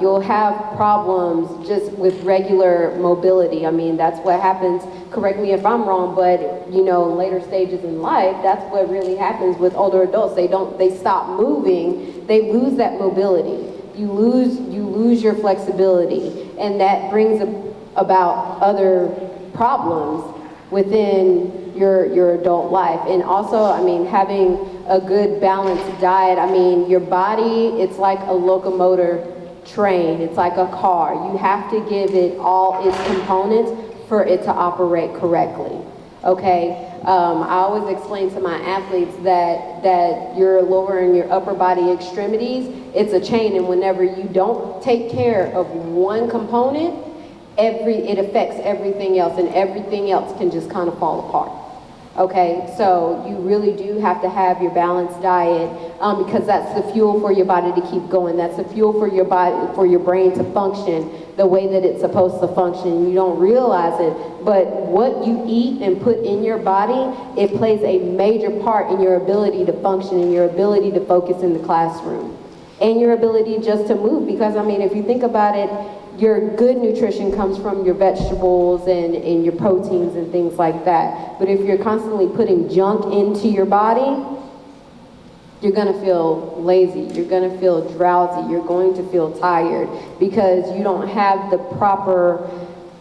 you'll have problems just with regular mobility. I mean, that's what happens, correct me if I'm wrong, but later stages in life, that's what really happens with older adults. They stop moving, they lose that mobility. You lose your flexibility, and that brings about other problems within your adult life. And also, I mean, having a good balanced diet, I mean, your body, it's like a locomotor train, it's like a car. You have to give it all its components for it to operate correctly, okay? I always explain to my athletes that your lower and your upper body extremities, it's a chain, and whenever you don't take care of one component, it affects everything else, and everything else can just kind of fall apart. Okay, so you really do have to have your balanced diet, because that's the fuel for your body to keep going. That's the fuel for your body, for your brain to function the way that it's supposed to function. You don't realize it, but what you eat and put in your body, it plays a major part in your ability to function and your ability to focus in the classroom and your ability just to move. Because I mean, if you think about it, your good nutrition comes from your vegetables and your proteins and things like that. But if you're constantly putting junk into your body, you're gonna feel lazy, you're gonna feel drowsy, you're going to feel tired because you don't have the proper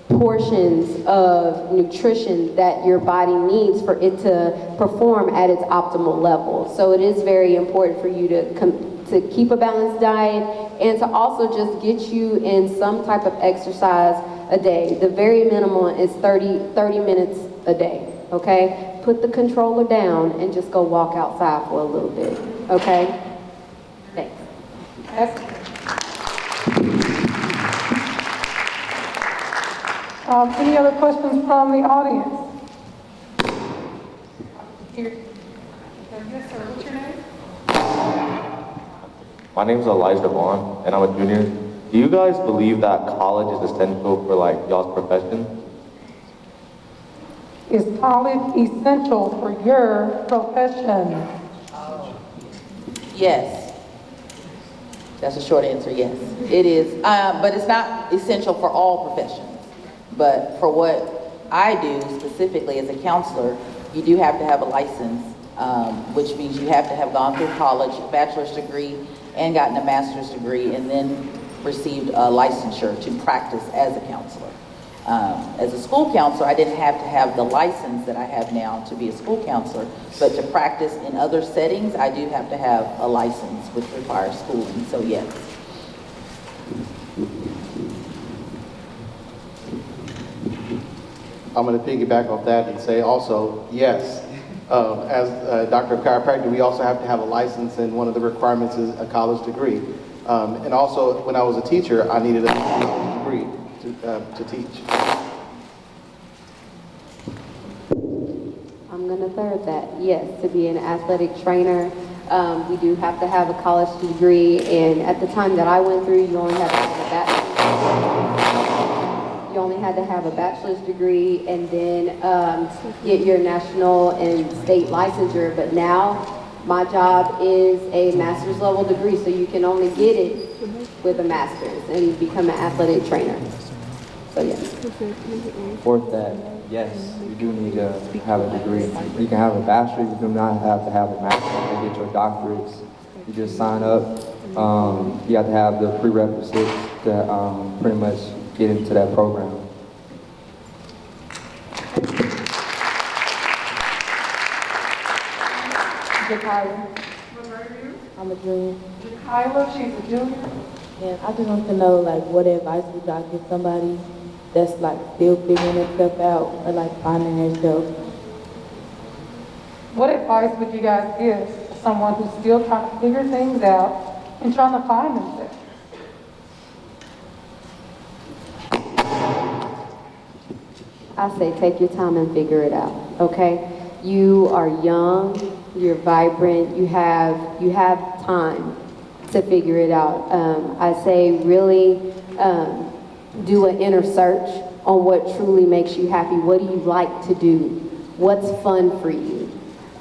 portions of nutrition that your body needs for it to perform at its optimal level. So it is very important for you to keep a balanced diet and to also just get you in some type of exercise a day. The very minimum is 30 minutes a day, okay? Put the controller down and just go walk outside for a little bit, okay? Thanks. Any other questions from the audience? Here. Yes, sir. What's your name? My name is Elijah Vaughn, and I'm a junior. Do you guys believe that college is essential for like y'all's profession? Is college essential for your profession? Yes. That's a short answer, yes. It is, but it's not essential for all professions. But for what I do specifically as a counselor, you do have to have a license, which means you have to have gone through college, a bachelor's degree, and gotten a master's degree, and then received a licensure to practice as a counselor. As a school counselor, I didn't have to have the license that I have now to be a school counselor, but to practice in other settings, I do have to have a license, which requires schooling, so yes. I'm going to piggyback off that and say also, yes. As a doctor of chiropractic, we also have to have a license, and one of the requirements is a college degree. And also, when I was a teacher, I needed a college degree to teach. I'm going to third that. Yes, to be an athletic trainer, we do have to have a college degree, and at the time that I went through, you only had to have a bachelor's degree and then get your national and state licensure. But now my job is a master's level degree, so you can only get it with a master's and become an athletic trainer. So yes. Fourth, that yes, you do need to have a degree. You can have a bachelor, you do not have to have a master's to get your doctorates. You just sign up. You have to have the prerequisites to pretty much get into that program. Jakayla. What are you? I'm a junior. Kyla, she's a junior. And I just want to know, like, what advice would y'all give somebody that's, like, still figuring themselves out or, like, finding themselves? What advice would you guys give to someone who's still trying to figure things out and trying to find themselves? I say take your time and figure it out, okay? You are young, you're vibrant, you have time to figure it out. I say really do an inner search on what truly makes you happy. What do you like to do? What's fun for you?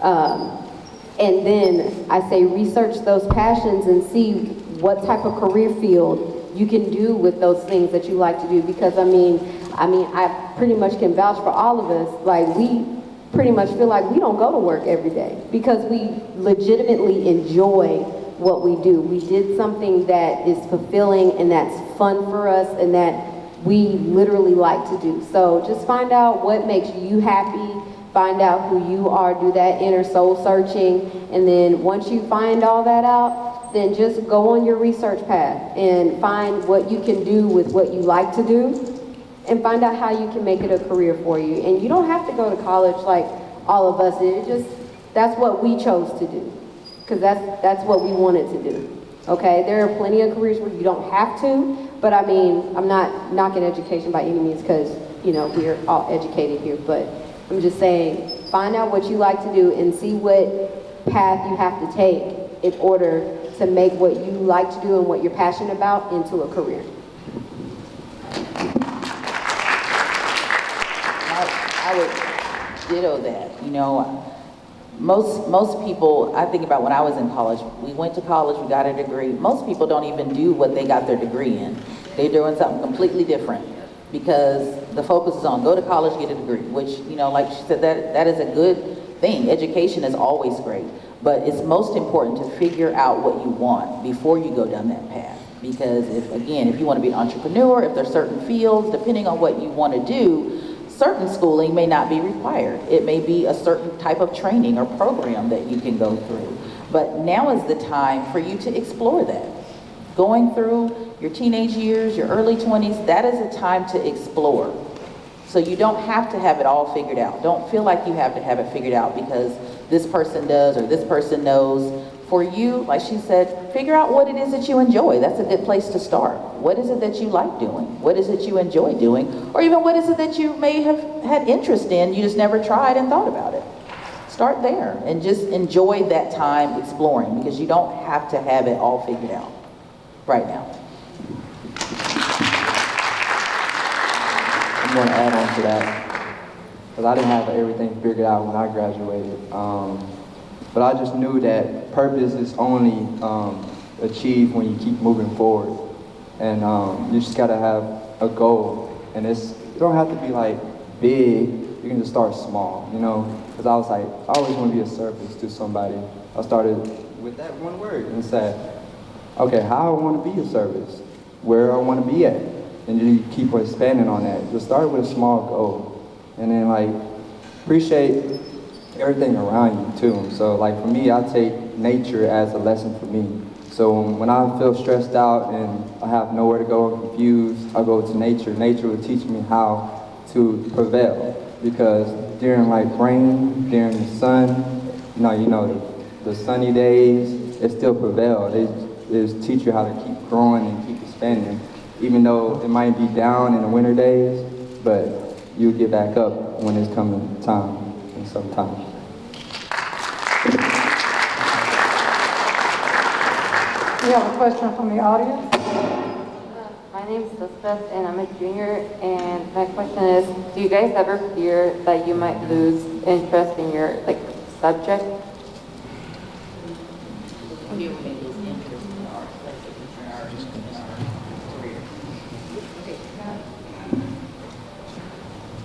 And then I say research those passions and see what type of career field you can do with those things that you like to do. Because I mean, I pretty much can vouch for all of us. Like, we pretty much feel like we don't go to work every day because we legitimately enjoy what we do. We did something that is fulfilling and that's fun for us and that we literally like to do. So just find out what makes you happy, find out who you are, do that inner soul searching, and then once you find all that out, then just go on your research path and find what you can do with what you like to do and find out how you can make it a career for you. And you don't have to go to college like all of us did. That's what we chose to do, because that's what we wanted to do. Okay, there are plenty of careers where you don't have to, but I mean, I'm not knocking education by any means, because, you know, we're all educated here, but I'm just saying, find out what you like to do and see what path you have to take in order to make what you like to do and what you're passionate about into a career. I would ditto that. You know, most people, I think about when I was in college, we went to college, we got a degree. Most people don't even do what they got their degree in. They're doing something completely different because the focus is on go to college, get a degree, which, you know, like she said, that is a good thing. Education is always great, but it's most important to figure out what you want before you go down that path. Because if you want to be an entrepreneur, if there's certain fields, depending on what you want to do, certain schooling may not be required. It may be a certain type of training or program that you can go through. But now is the time for you to explore that. Going through your teenage years, your early 20s, that is a time to explore. So you don't have to have it all figured out. Don't feel like you have to have it figured out because this person does or this person knows. For you, like she said, figure out what it is that you enjoy. That's a good place to start. What is it that you like doing? What is it you enjoy doing? Or even what is it that you may have had interest in, you just never tried and thought about it? Start there and just enjoy that time exploring because you don't have to have it all figured out right now. I'm going to add on to that because I didn't have everything figured out when I graduated. But I just knew that purpose is only achieved when you keep moving forward. And you just gotta have a goal. And it don't have to be like big, you can just start small, you know? Because I was like, I always want to be a service to somebody. I started with that one word and said, okay, how I want to be a service, where I want to be at. And you keep expanding on that. Just start with a small goal. And then like, appreciate everything around you too. So like for me, I take nature as a lesson for me. So when I feel stressed out and I have nowhere to go, I'm confused, I go to nature. Nature will teach me how to prevail. Because during like rain, during the sun, the sunny days, it still prevails. They just teach you how to keep growing and keep expanding. Even though it might be down in the winter days, but you'll get back up when it's coming time. Sometimes. We have a question from the audience. My name is Elizabeth and I'm a junior, and my question is, do you guys ever fear that you might lose interest in your subject?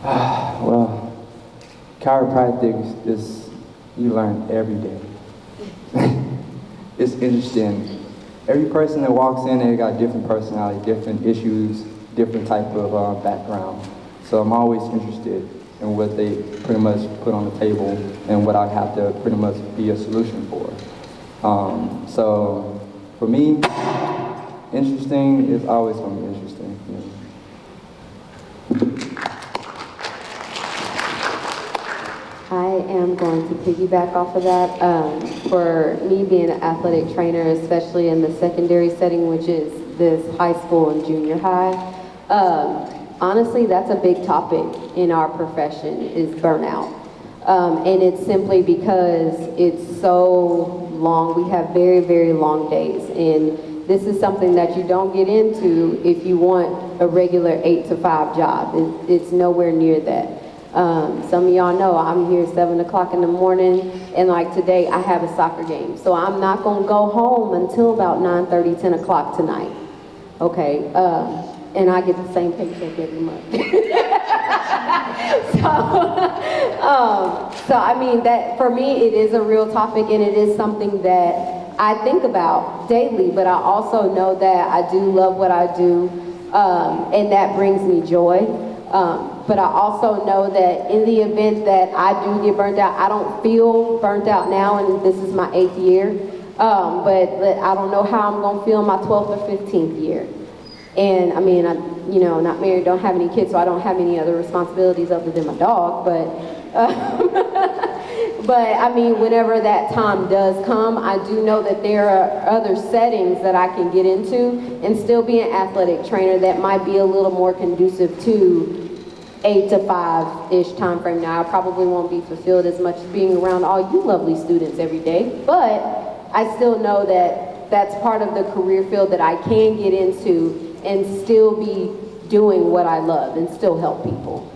Well, chiropractic is, you learn every day. It's interesting. Every person that walks in, they got different personality, different issues, different type of background. So I'm always interested in what they pretty much put on the table and what I have to pretty much be a solution for. So for me, interesting is always going to be interesting. You know. I am going to piggyback off of that. For me being an athletic trainer, especially in the secondary setting, which is this high school and junior high, honestly, that's a big topic in our profession is burnout. And it's simply because it's so long. We have very, very long days. And this is something that you don't get into if you want a regular 8 to 5 job. It's nowhere near that. Some of y'all know I'm here 7 o'clock in the morning, and like today I have a soccer game. So I'm not going to go home until about 9:30, 10 o'clock tonight. Okay, and I get the same paycheck every month. So I mean, that for me, it is a real topic, and it is something that I think about daily, but I also know that I do love what I do, and that brings me joy. But I also know that in the event that I do get burnt out, I don't feel burnt out now, and this is my 8th year, but I don't know how I'm going to feel my 12th or 15th year. And I mean, not married, don't have any kids, so I don't have any other responsibilities other than my dog, but I mean, whenever that time does come, I do know that there are other settings that I can get into and still be an athletic trainer that might be a little more conducive to 8 to 5-ish time frame. Now, I probably won't be fulfilled as much being around all you lovely students every day, but I still know that that's part of the career field that I can get into and still be doing what I love and still help people.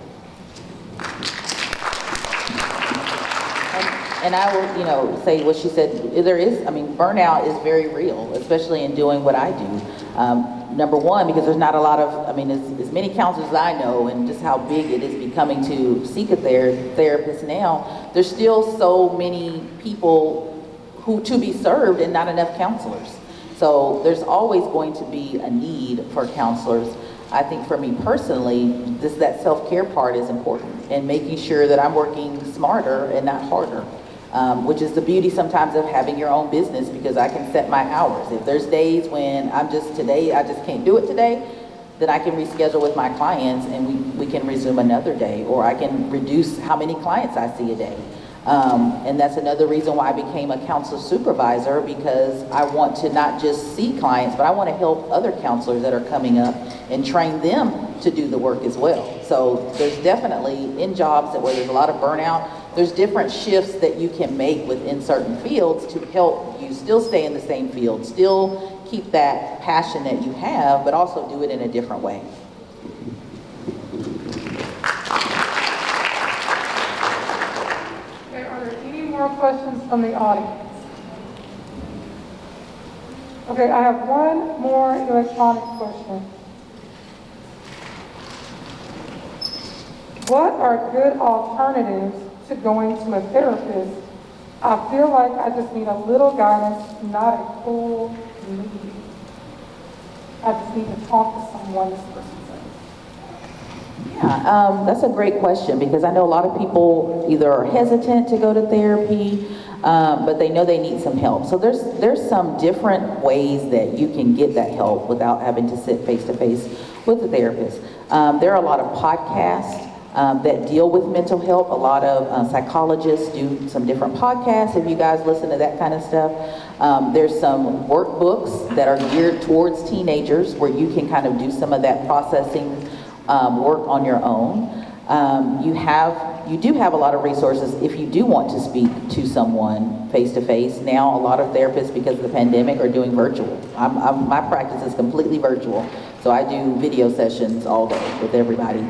And I will, say what she said. Burnout is very real, especially in doing what I do. Number one, because there's not a lot of, as many counselors as I know, and just how big it is becoming to seek a therapist now, there's still so many people to be served and not enough counselors. So there's always going to be a need for counselors. I think for me personally, that self-care part is important, and making sure that I'm working smarter and not harder, which is the beauty sometimes of having your own business, because I can set my hours. If there's days when I just can't do it today, then I can reschedule with my clients and we can resume another day, or I can reduce how many clients I see a day. And that's another reason why I became a counselor supervisor, because I want to not just see clients, but I want to help other counselors that are coming up and train them to do the work as well. So there's definitely, in jobs where there's a lot of burnout, there's different shifts that you can make within certain fields to help you still stay in the same field, still keep that passion that you have, but also do it in a different way. Okay, are there any more questions from the audience? Okay, I have one more electronic question. What are good alternatives to going to a therapist? I feel like I just need a little guidance, not a full lead. I just need to talk to someone, this person says. Yeah, that's a great question, because I know a lot of people either are hesitant to go to therapy, but they know they need some help. So there's some different ways that you can get that help without having to sit face to face with a therapist. There are a lot of podcasts that deal with mental health. A lot of psychologists do some different podcasts, if you guys listen to that kind of stuff. There's some workbooks that are geared towards teenagers where you can kind of do some of that processing work on your own. You do have a lot of resources if you do want to speak to someone face to face. Now, a lot of therapists, because of the pandemic, are doing virtual. My practice is completely virtual, so I do video sessions all day with everybody.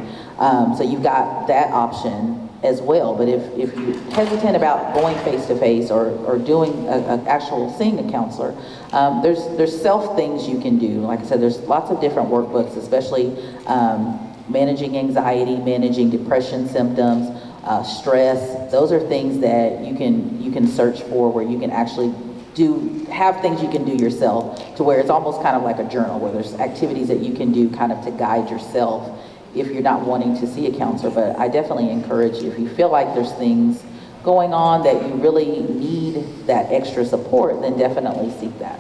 So you've got that option as well. But if you're hesitant about going face to face or doing an actual seeing a counselor, there's self things you can do. Like I said, there's lots of different workbooks, especially managing anxiety, managing depression symptoms, stress. Those are things that you can search for, where you can actually have things you can do yourself, to where it's almost kind of like a journal, where there's activities that you can do kind of to guide yourself if you're not wanting to see a counselor. But I definitely encourage you, if you feel like there's things going on that you really need that extra support, then definitely seek that.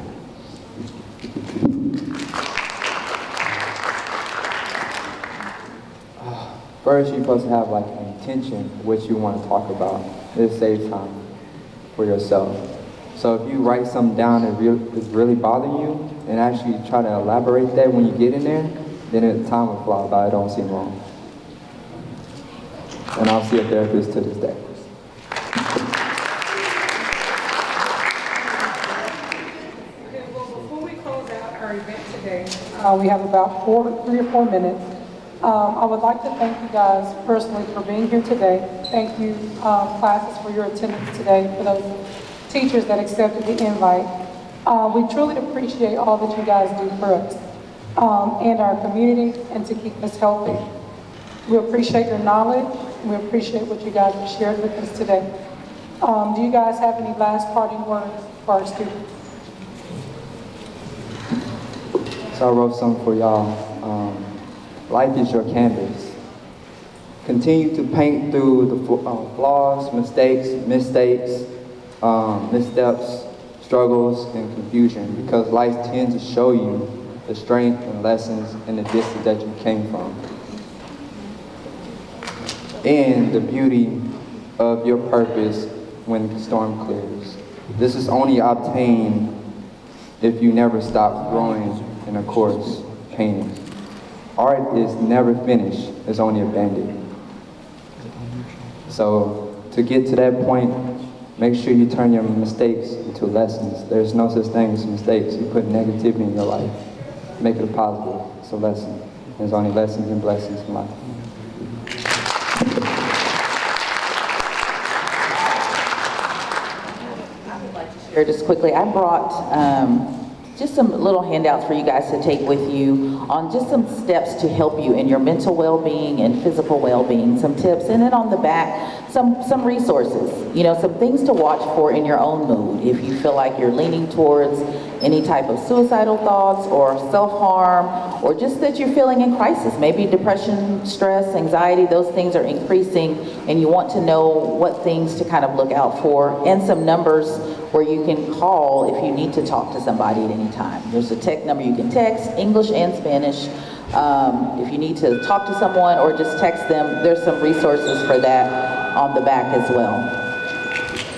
First, you're supposed to have like an intention of what you want to talk about. It saves time for yourself. So if you write something down that is really bothering you, and actually try to elaborate that when you get in there, then time will fly by. It don't seem long. And I'll see a therapist to this day. Okay, well, before we close out our event today, we have about 3 or 4 minutes. I would like to thank you guys personally for being here today. Thank you, classes, for your attendance today, for those teachers that accepted the invite. We truly appreciate all that you guys do for us and our community, and to keep us healthy. We appreciate your knowledge. We appreciate what you guys have shared with us today. Do you guys have any last parting words for our students? So I wrote something for y'all. Life is your canvas. Continue to paint through the flaws, mistakes, missteps, struggles, and confusion, because life tends to show you the strength and lessons and the distance that you came from, and the beauty of your purpose when the storm clears. This is only obtained if you never stop growing in a course painting. Art is never finished, it's only abandoned. So to get to that point, make sure you turn your mistakes into lessons. There's no such thing as mistakes. You put negativity in your life, make it a positive. It's a lesson. There's only lessons and blessings in life. Share just quickly, I brought just some little handouts for you guys to take with you on just some steps to help you in your mental well-being and physical well-being, some tips. And then on the back, some resources, you know, some things to watch for in your own mood. If you feel like you're leaning towards any type of suicidal thoughts or self-harm, or just that you're feeling in crisis, maybe depression, stress, anxiety, those things are increasing, and you want to know what things to kind of look out for, and some numbers where you can call if you need to talk to somebody at any time. There's a tech number you can text, English and Spanish. If you need to talk to someone or just text them, there's some resources for that on the back as well.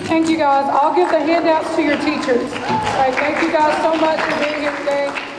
Thank you, guys. I'll give the handouts to your teachers. All right, thank you guys so much for being here today.